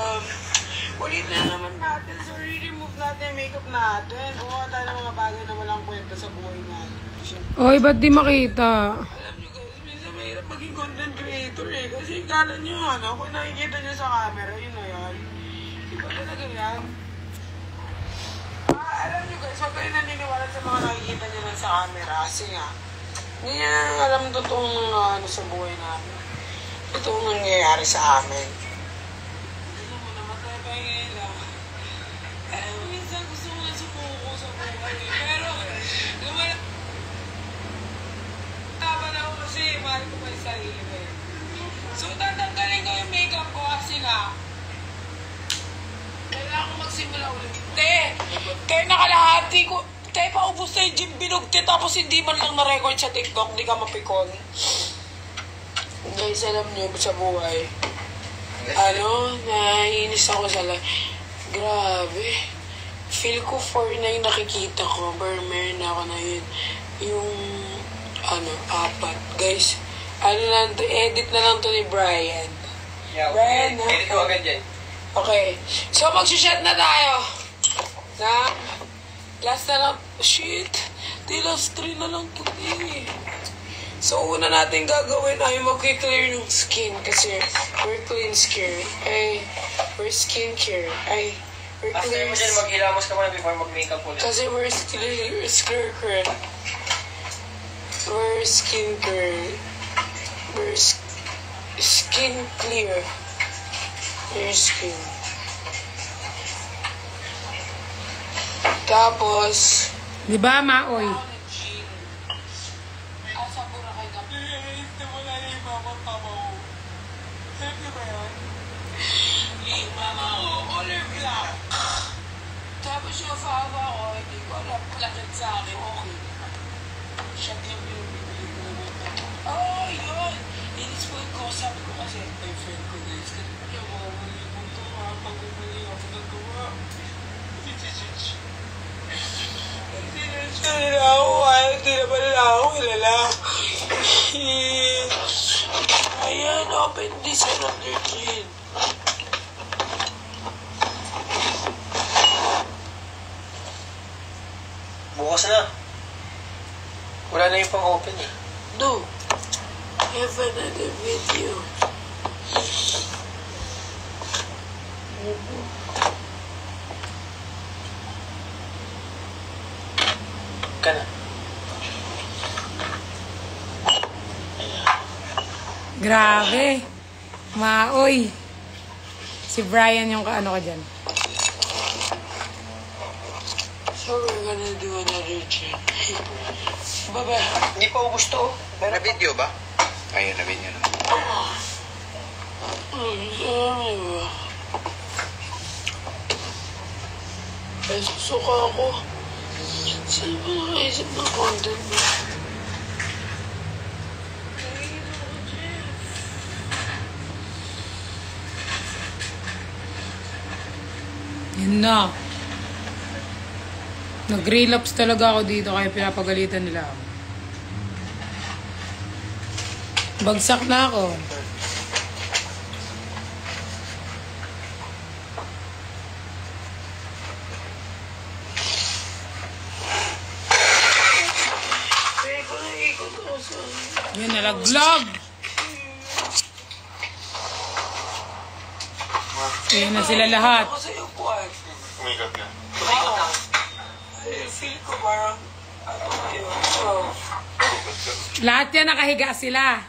ulit na naman natin. So, re-remove natin yung makeup natin. Buka tayo ng mga bagay na walang kwenta sa buhay natin. Oy, ba't di makita? Alam nyo guys, minsan mahirap maging content creator eh. Kasi kala nyo ano, kung nakikita nyo sa camera, yun na yan. Iba talaga yan. Alam nyo guys, huwag kayo naniniwala sa mga nakikita nyo lang sa camera. Kasi nga, hindi nyo alam totoong ano sa buhay namin. Totoong nangyayari sa amin. Alam mo, namatay pa ngayon lang. Alam mo, minsan gusto mo na sumuko sa buhay. Pero, lumala. Taban ako kasi, mahal ko pa yung sarili. So, tatanggalin ko yung makeup ko kasi nga, kailangan ko magsimula ulit. Kaya nakalahati ko. Te, paubos na yung gym binugti tapos hindi man lang na-record sa TikTok. Hindi ka mapikon. Guys, alam niyo sa buhay. Ano, naiinis ako sa life. Grabe. Feel ko 4 na yung nakikita ko. Pero meron na ako na yun. Yung, ano, 4. Guys, ano lang to, edit na lang to ni Brian. Yeah, Brian, okay. Edit ko agad dyan. Okay. So, mag-shot na tayo. Na, last na lang. Shit. Di last 3 na lang to eh. So, una natin gagawin ay mag-clear ng skin. Kasi, we're clean skin. Ay, we're skincare. Ay, we're After clear. mo dyan, maghilamos ka muna before mag-makeup ulit. Kasi we're skincare. We're skincare. We're skin clear. Your skin. Tapos, di ba, Maoy? Asa pura kay gabi. Hindi mo na yung mama mo. Sabi ba yan? Yung mama ko, color black. Tapos yung fawa ko, hindi ko alam. Lakad sa akin, okay. Siya yung bibili ko naman. Oh, yun! Inis po ko, sabi ko kasi, my friend ko guys, kasi yung mga mali mo ito, pag mali ako nagawa. Hindi na siya nila ako, hindi na ba nila ako kilala. Ayan, open this and under clean. Bukas na. Wala na yung pang-open eh. No. I have another video. Ka na. Grabe. Maoy. Si Brian yung kaano ka dyan. So we're gonna do another check. Baba. Hindi pa ubus to. Na video ba? Ayun, na video na. Ay, susuka ako. Saan ba nakaisip ng content mo? Yan na. Nag-relapse talaga ako dito kaya pinapagalitan nila ako. Bagsak na ako. Yan, nalaglag. Ayan na sila lahat. Umikot na. Feel ko parang, Lahat yan nakahiga sila.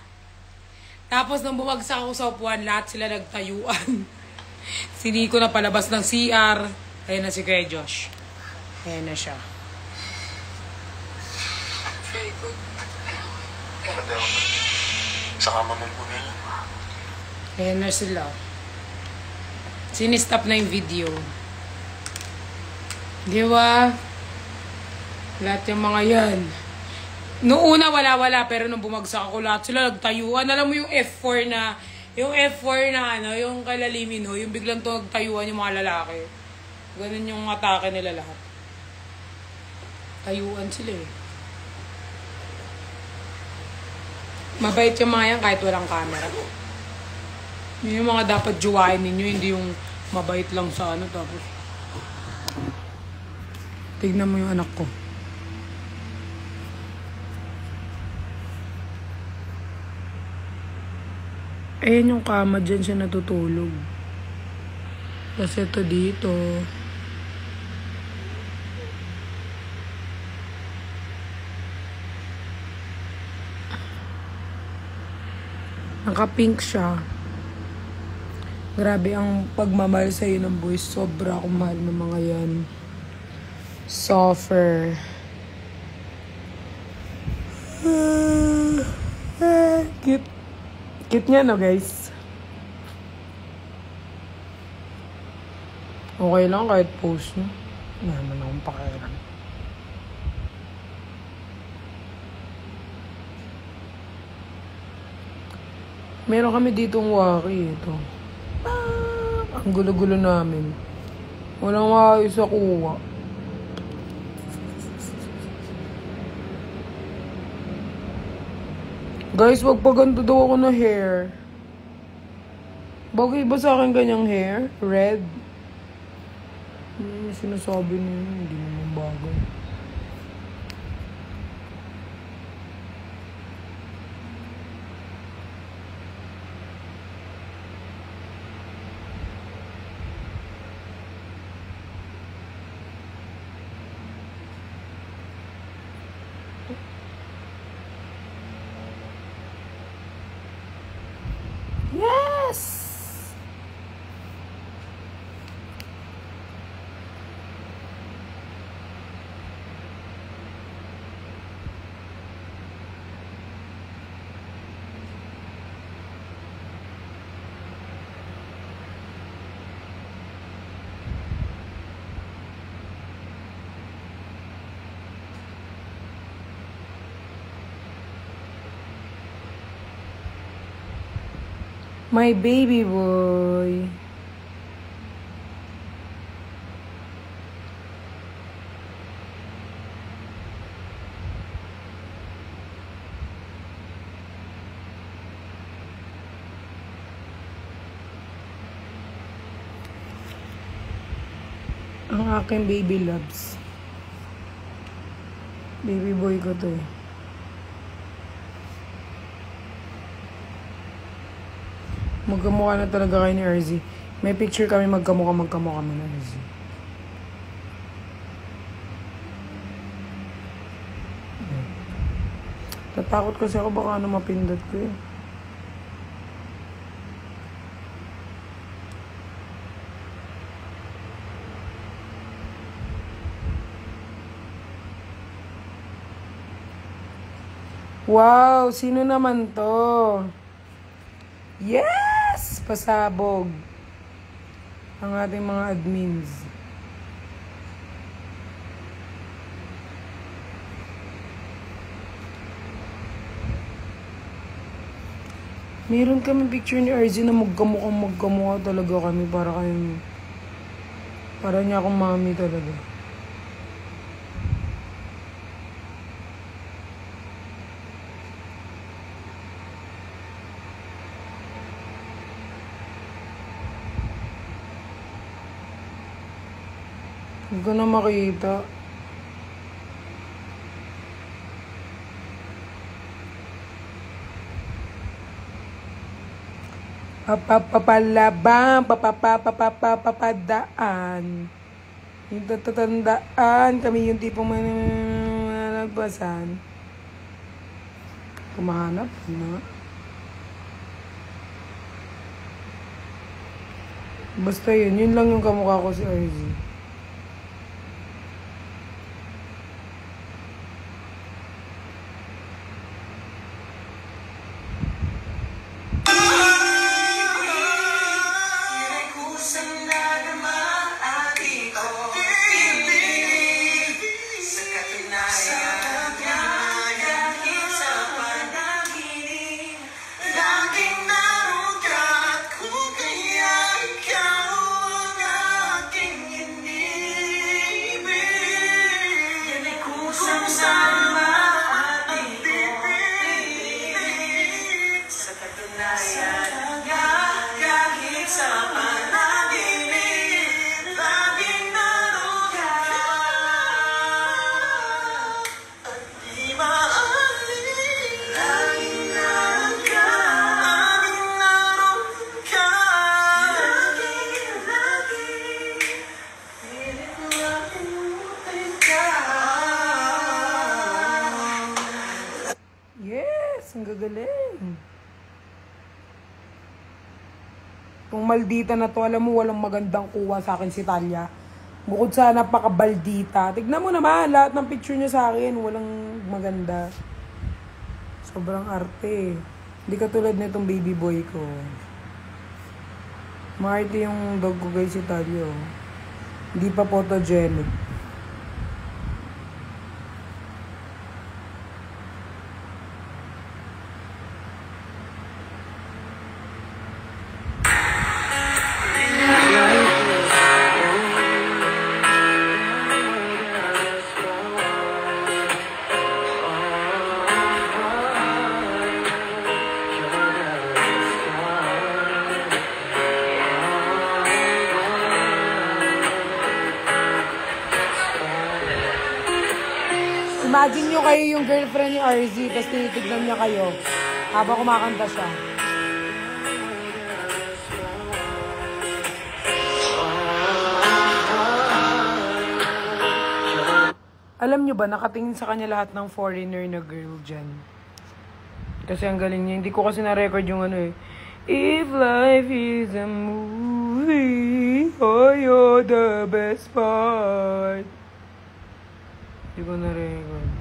Tapos nung bumagsak ako sa upuan, lahat sila nagtayuan. Si Nico na palabas ng CR. Ayan na si Kuya Josh. Ayan na siya. feel ko. Sa kama mo po na yun. Ayan na sila. Sinistop na yung video. Di ba? Lahat yung mga yan. Noong una wala-wala, pero nung bumagsak ako, lahat sila nagtayuan. Alam mo yung F4 na, ano, yung kalalimin ho, yung biglang to nagtayuan yung mga lalaki. Ganun yung atake nila lahat. Tayuan sila eh. Mabait yung mga yan kahit walang camera. Yun yung mga dapat juwain ninyo, hindi yung mabait lang sa ano. Tapos, tignan mo yung anak ko. Ayan yung kama, dyan siya natutulog. Kasi ito dito. Naka-pink siya. Grabe ang pagmamahal sa'yo ng boys. Sobra akong mahal ng mga yan. Soffer. Cute. Cute niya, no, guys? Okay lang kahit post niya. Wala naman akong pakialam. Meron kami ditong waki. Ito. Ang gulo-gulo namin. Walang maayos sa kuha. Guys, wag pa ganito daw ako na hair. Bagay ba sa akin ganyang hair? Red? Sinasabi niyo, hindi naman bagay. Yes! My baby boy. Ang aking baby loves. Baby boy ko to eh. Magkamukha na talaga kayo ni Erzy. May picture kami magkamukha kami na Erzy. Tatakot kasi ako baka ano mapindot ko eh. Wow, sino naman to? Yes! Pasabog. Ang ating mga admins. Meron kami picture ni RZ na magkamukha talaga kami. Para niya akong mami talaga. Hindi ko na makita. Papapalabang, papadaan. Yung tatatandaan, kami yung tipong manalagbasan. Kumahanap na. Basta yun lang yung kamukha ko si RZ. Ang gagaling. Itong maldita na to, alam mo, walang magandang kuha sa akin si Talia. Bukod sa napakabaldita. Tignan mo naman, lahat ng picture niya sa akin, walang maganda. Sobrang arte. Hindi katulad na itong baby boy ko. Maarte yung dog ko guys si Talia. Hindi pa photogenic. Imagine nyo kayo yung girlfriend ni RZ, tapos tinitignan niya kayo habang kumakanta siya. Alam nyo ba, nakatingin sa kanya lahat ng foreigner na girl dyan. Kasi ang galing niya. Hindi ko kasi na-record yung ano eh. If life is a movie, oh, you're the best part. Hindi ko na-record.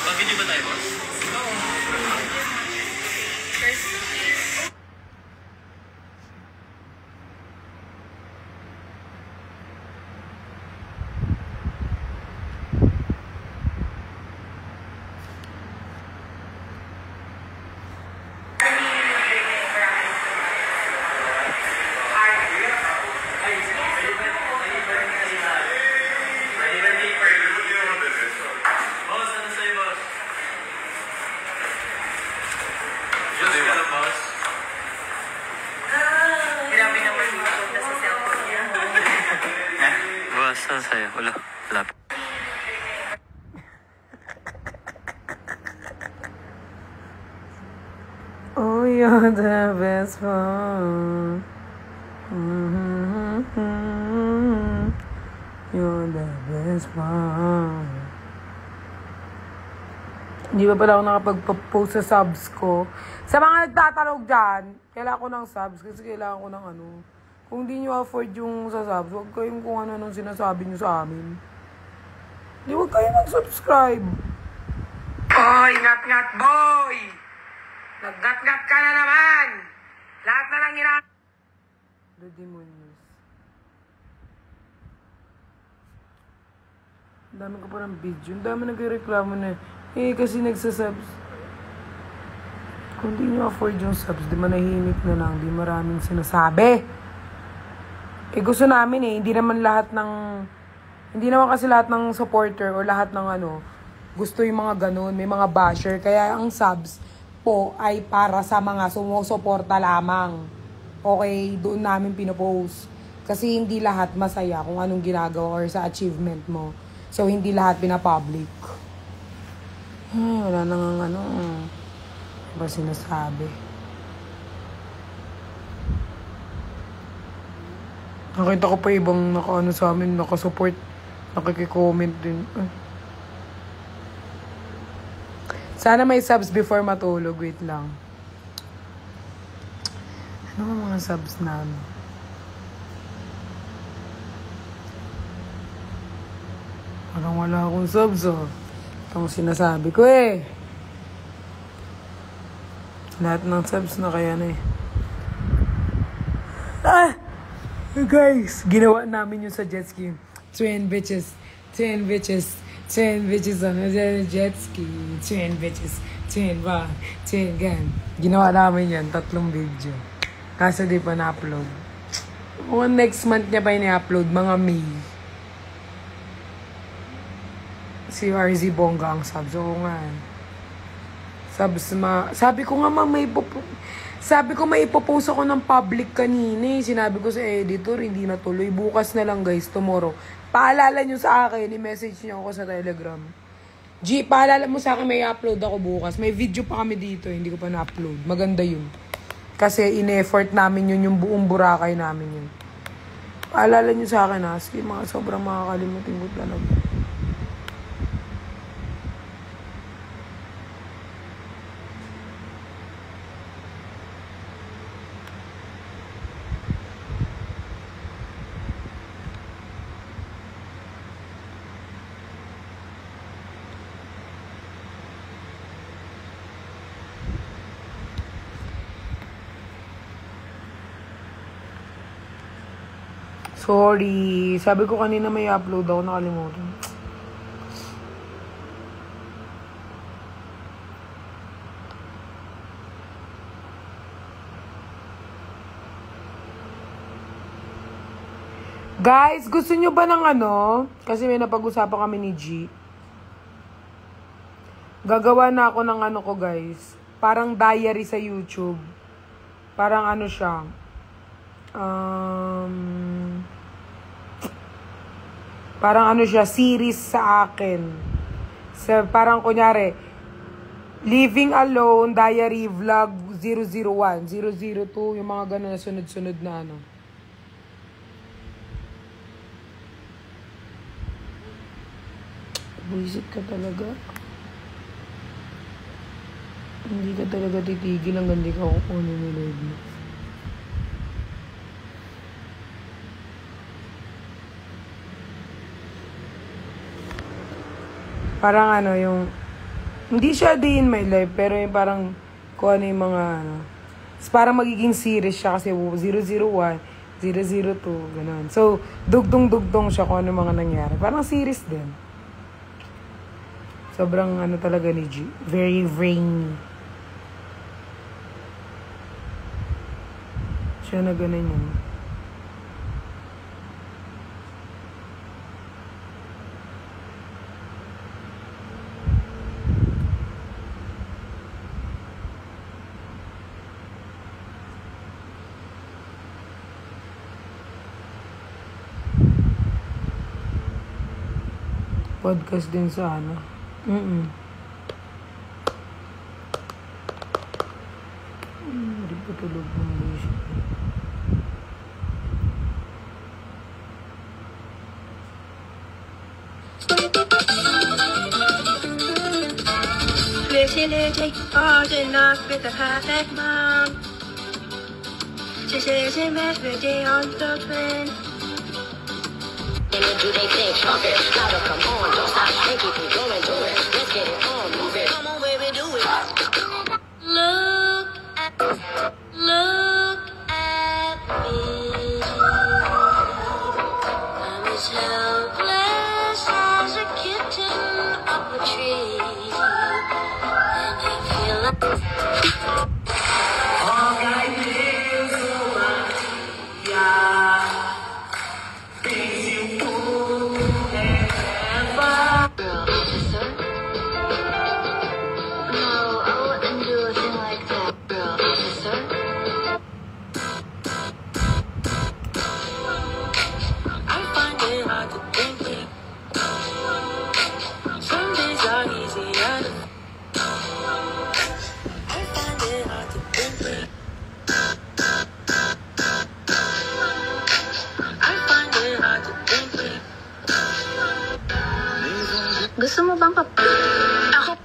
Pag-video ba tayo, boss? Oo. Saan sa'yo? Wala. Lapit. Oh, you're the best one. You're the best one. Hindi pa pala ako nakapag-post sa subs ko. Sa mga nagtatanong dyan, kailangan ko ng subs kasi kailangan ko ng ano. Kung di nyo afford yung sasubs, huwag kayong kung ano nung sinasabi nyo sa amin. Di huwag kayong mag-subscribe. Hoy, ngat-ngat boy! Nag-ngat-ngat ka na naman! Lahat na lang The Demonios. Ang dami ko parang video. Ang dami nagreklamo na kasi nagsasubs. Kung di nyo afford yung subs, di manahimik na lang. Di maraming sinasabi. Gusto namin hindi naman kasi lahat ng supporter o lahat ng gusto yung mga ganun, may mga basher. Kaya ang subs po ay para sa mga sumusuporta lamang. Okay, doon namin pinopost. Kasi hindi lahat masaya kung anong ginagawa or sa achievement mo. So, hindi lahat pinapublic. Wala nang ano ba sinasabi. Nakita ko pa ibang sa amin, nakasupport, nakikicomment din. Sana may subs before matulog. Wait lang. Ano mga subs na Parang wala akong subs Ito ang sinasabi ko Lahat ng subs na kaya na Guys, ginawa namin yung sa jet ski. Twin bitches on a jet ski. Twin bitches, twin bar, twin gun. Ginawa namin yan, 3 video. Kaso di pa na-upload. Next month niya pa ini-upload, mga May. Si RZ Bongga ang subs. Oo nga. Sabi ko nga Sabi ko may ipopost ako ng public kanina Sinabi ko sa editor, hindi na tuloy. Bukas na lang guys, tomorrow. Paalala nyo sa akin, i-message nyo ako sa Telegram. Paalala mo sa akin, may upload ako bukas. May video pa kami dito, hindi ko pa na-upload. Maganda yun. Kasi in-effort namin yun, yung buong Boracay namin yun. Paalala nyo sa akin Sige, sobrang makakalimutin ko talaga. Sorry. Sabi ko kanina may upload ako, nakalimutan. Guys, gusto nyo ba ng Kasi may napag-usapan kami ni G. Gagawa na ako ng ko guys. Parang diary sa YouTube. Parang siya. Parang siya, series sa akin. Parang kunyari, Living Alone, Diary, Vlog 001, 002, yung mga gano'n na sunod-sunod na Buisit ka talaga. Hindi ka talaga titigil hanggang di ka kukunin ni Lord mo. Parang yung hindi siya day in my life, pero yung parang kung ano yung mga parang magiging series siya kasi 001, 002, gano'n. So, dugtong-dugtong siya kung ano mga nangyari. Parang series din. Sobrang talaga ni G. Very brainy. Siya na gano'n yun. Podcast din sa Hindi pa tulog ng bullshit. Pretty little garden up with a perfect mom. Just say the same birthday on the twin. And do they think okay, louder, come on, don't stop, and keep it going, do it. Let's get it on, move it. Come on, baby, do it. Look at me. I'm as helpless as a kitten up a tree, and I feel like. Girl, officer? No, I wouldn't do a thing like that. Girl, officer? I find it hard to think it. Some days are easy, others. I find it hard to think it. I find it hard to think it. Gusto mo bang Ako.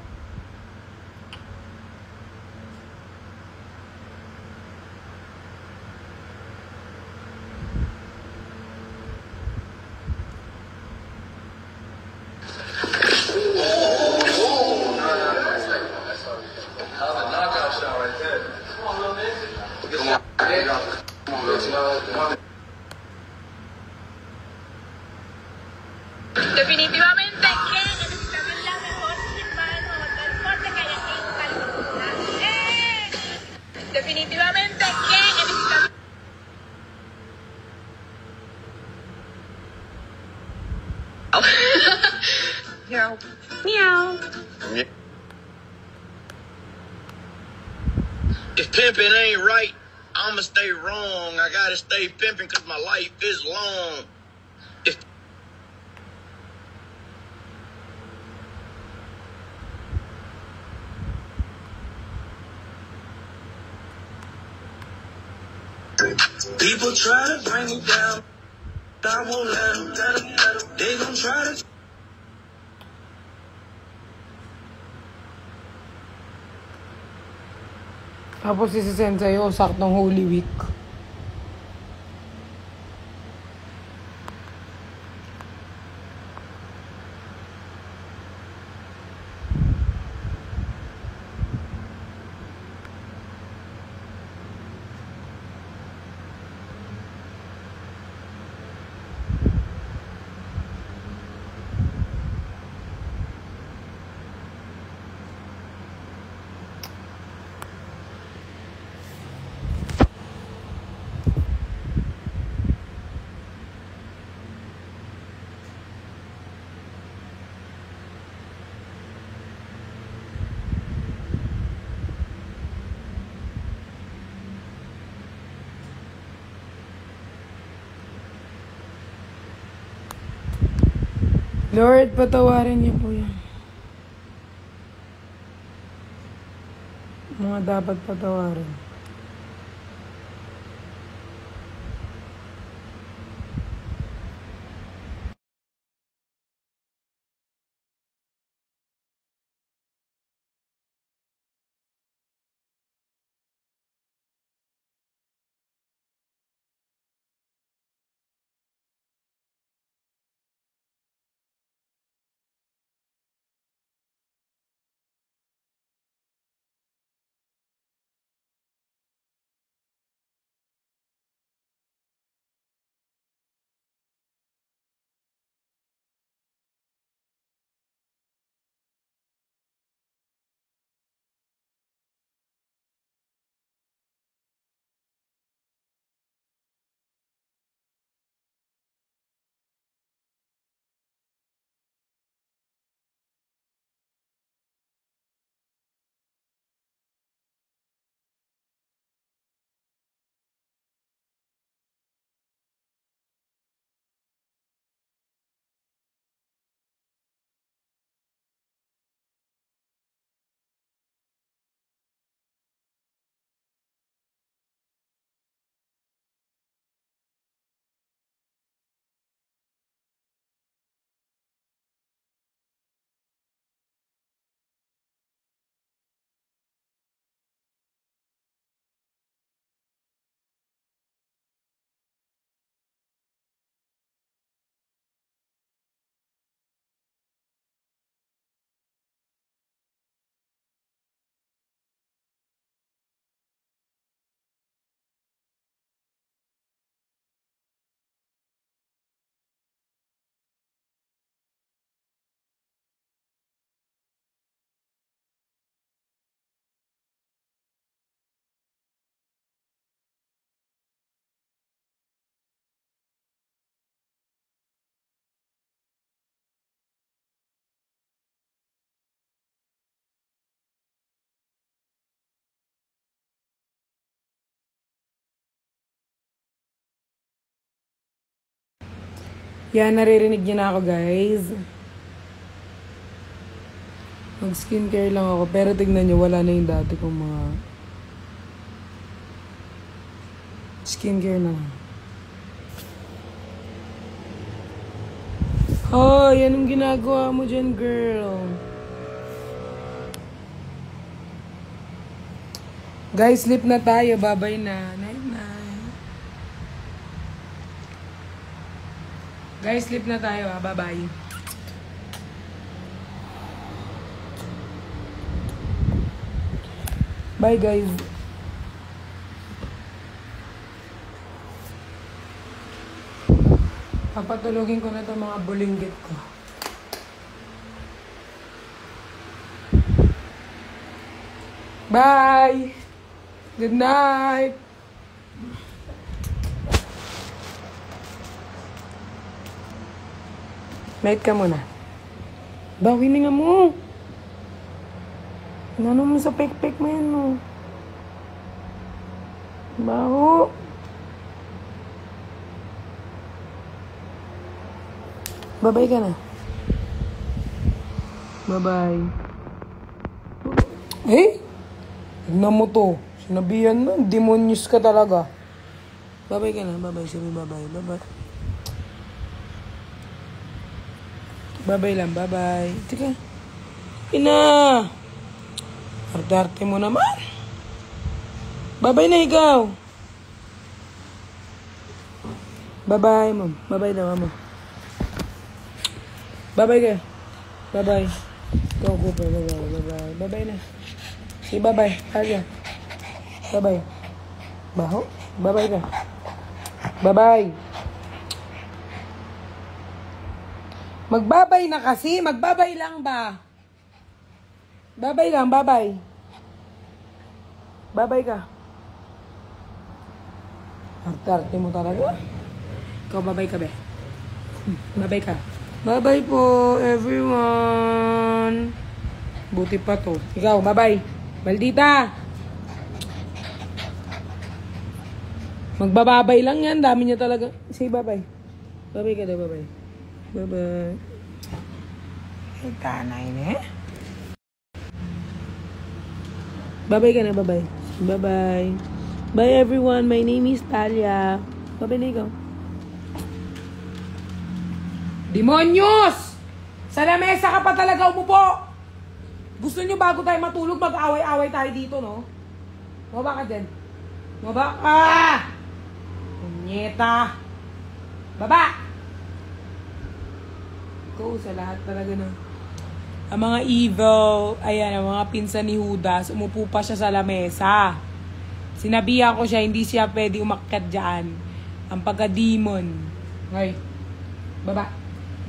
Definitivamente que necesitamos la mejor mano del transporte que haya en California. Definitivamente que necesitamos. Meow. Meow. If pimping ain't right, I'ma stay wrong. I gotta stay pimping cause my life is long. If people try to bring me down, I won't let them. They gon' try to. Tapos isisend sa'yo, saktong Holy Week. Lord, patawarin niyo po yan. Mga dapat patawarin. Yan, naririnig niyo na ako, guys. Mag-skincare lang ako. Pero tignan niyo, wala na yung dati kong mga skincare na. Hoy, anong ginagawa mo dyan, girl? Guys, sleep na tayo. Bye-bye na. Night-night. Guys, sleep na tayo, ha. Bye-bye. Bye, guys. Papatulogin ko na itong mga bulinggit ko. Bye! Good night! Night ka muna. Bawi na nga mo. Ano mo sa pek-pek mo yan mo? Baho. Bye-bye ka na. Bye-bye. Eh? Tignan mo to. Sinabihan mo, demonyos ka talaga. Bye-bye ka na. Bye-bye. Sabi bye-bye. Bye-bye. Bye-bye lang. Bye-bye. Tika. Ina. Arte-arte mo naman. Bye-bye na ikaw. Bye-bye, ma'am. Bye-bye daw, ma'am. Bye-bye ka. Bye-bye. Go, Cooper. Bye-bye. Bye-bye. Bye-bye na. Sige, bye-bye. Kaya. Bye-bye. Baho? Bye-bye ka. Bye-bye. Magbabay na kasi. Magbabay lang ba? Bye-bye lang. Bye-bye. Bye-bye ka. Arte-arte mo talaga. Ikaw, bye-bye ka, be. Bye-bye ka. Bye-bye po, everyone. Buti pa to. Ikaw, bye-bye. Maldita. Magbababay lang yan. Dami niya talaga. Say bye-bye. Bye-bye ka daw, bye-bye. Bye-bye. Ay, kanay na eh. Bye-bye ka na, bye-bye. Bye-bye. Bye, everyone. My name is Talia. Bye-bye na ikaw. Demonyos! Sa lamesa ka pa talaga umupo! Gusto nyo bago tayo matulog, mag-away-away tayo dito, no? Maba ka dyan. Maba ka! Punyeta! Baba! Ikaw sa lahat talaga na. Ang mga evil, ayan, ang mga pinsan ni Judas, umupo pa siya sa lamesa. Sinabihan ko siya, hindi siya pwede umakyat dyan. Ang pagka-demon. Okay. Baba.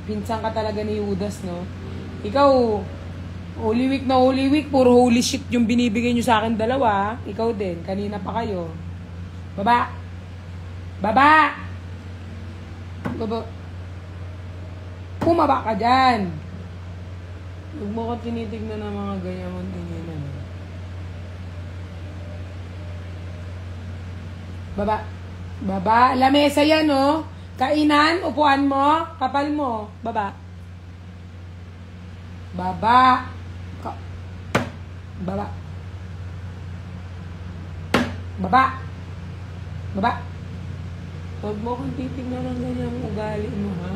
Pinsan ka talaga ni Judas, no? Ikaw, Holy Week na Holy Week, puro holy shit yung binibigay nyo sa akin dalawa. Ikaw din, kanina pa kayo. Baba! Baba! Baba! Pumaba ka dyan! Huwag mo ka tinitignan ng mga ganyan mong tingin. Baba! Baba! Lamesa yan, no? Kainan, upuan mo, kapal mo, baba. Baba. Baba. Baba. Baba. Huwag mo kong titignan ng ganyang ugali mo, ha?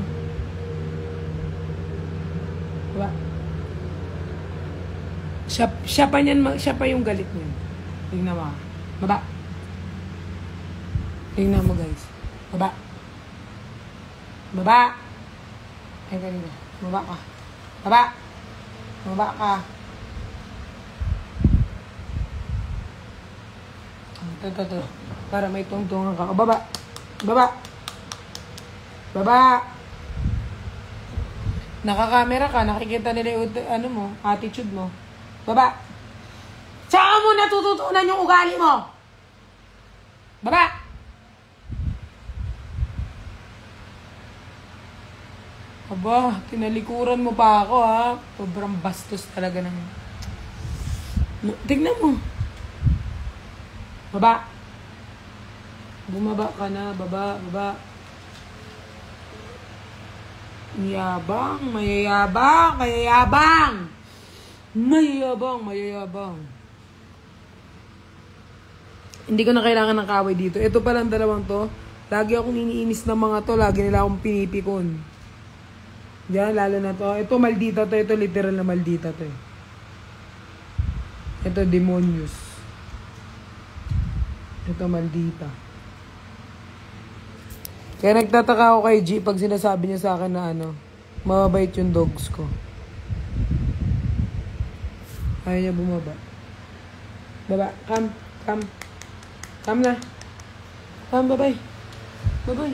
Baba. Siya pa yung galit niya. Tingnan mo. Baba. Tingnan mo, guys. Baba. Baba. Ay, kanina. Baba ka. Baba. Baba ka. Ito. Para may tungtungan ka. O, baba. Baba. Baba. Nakakamera ka. Nakikita nila yung ano mo, attitude mo. Baba. Saan mo natututunan yung ugali mo? Baba. Aba, tinalikuran mo pa ako, ha? Sobrang bastos talaga ng... Tignan mo. Baba. Bumaba ka na. Baba. Yabang, mayayabang, kayayabang. Mayayabang. Hindi ko na kailangan ng kaway dito. Ito palang dalawang to. Lagi akong iniinis ng mga to. Lagi nila akong pinipikon. Diyan, lalo na to. Ito maldita to. Ito literal na maldita to. Ito demonious. Ito maldita. Kaya nagtataka ako kay G pag sinasabi niya sa akin na mababait yung dogs ko. Ayaw niya bumaba. Baba, come. Come na. Come, babay. Baba.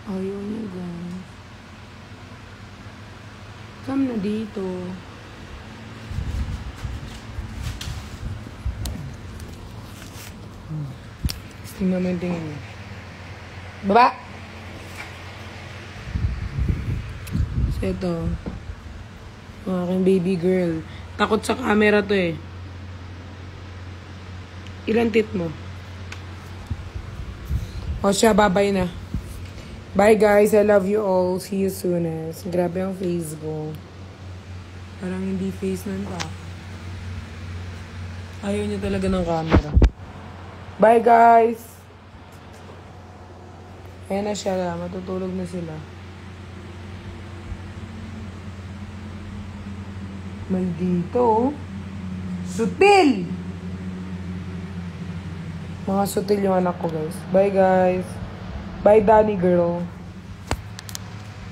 Ayaw niya, guys. Come na dito. Tingnan mo yung tingin mo. Baba! So, ito. Ang aking baby girl. Takot sa camera to eh. Ilan tit mo? O siya, babay na. Bye guys, I love you all. See you soon. Grabe ang face ko. Parang hindi face nun pa. Ayaw niya talaga ng camera. Bye guys! Ayan na siya. Matutulog na sila. Maldito. Sutil! Mga sutil yung anak ko guys. Bye guys. Bye Danny girl.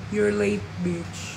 You're late bitch.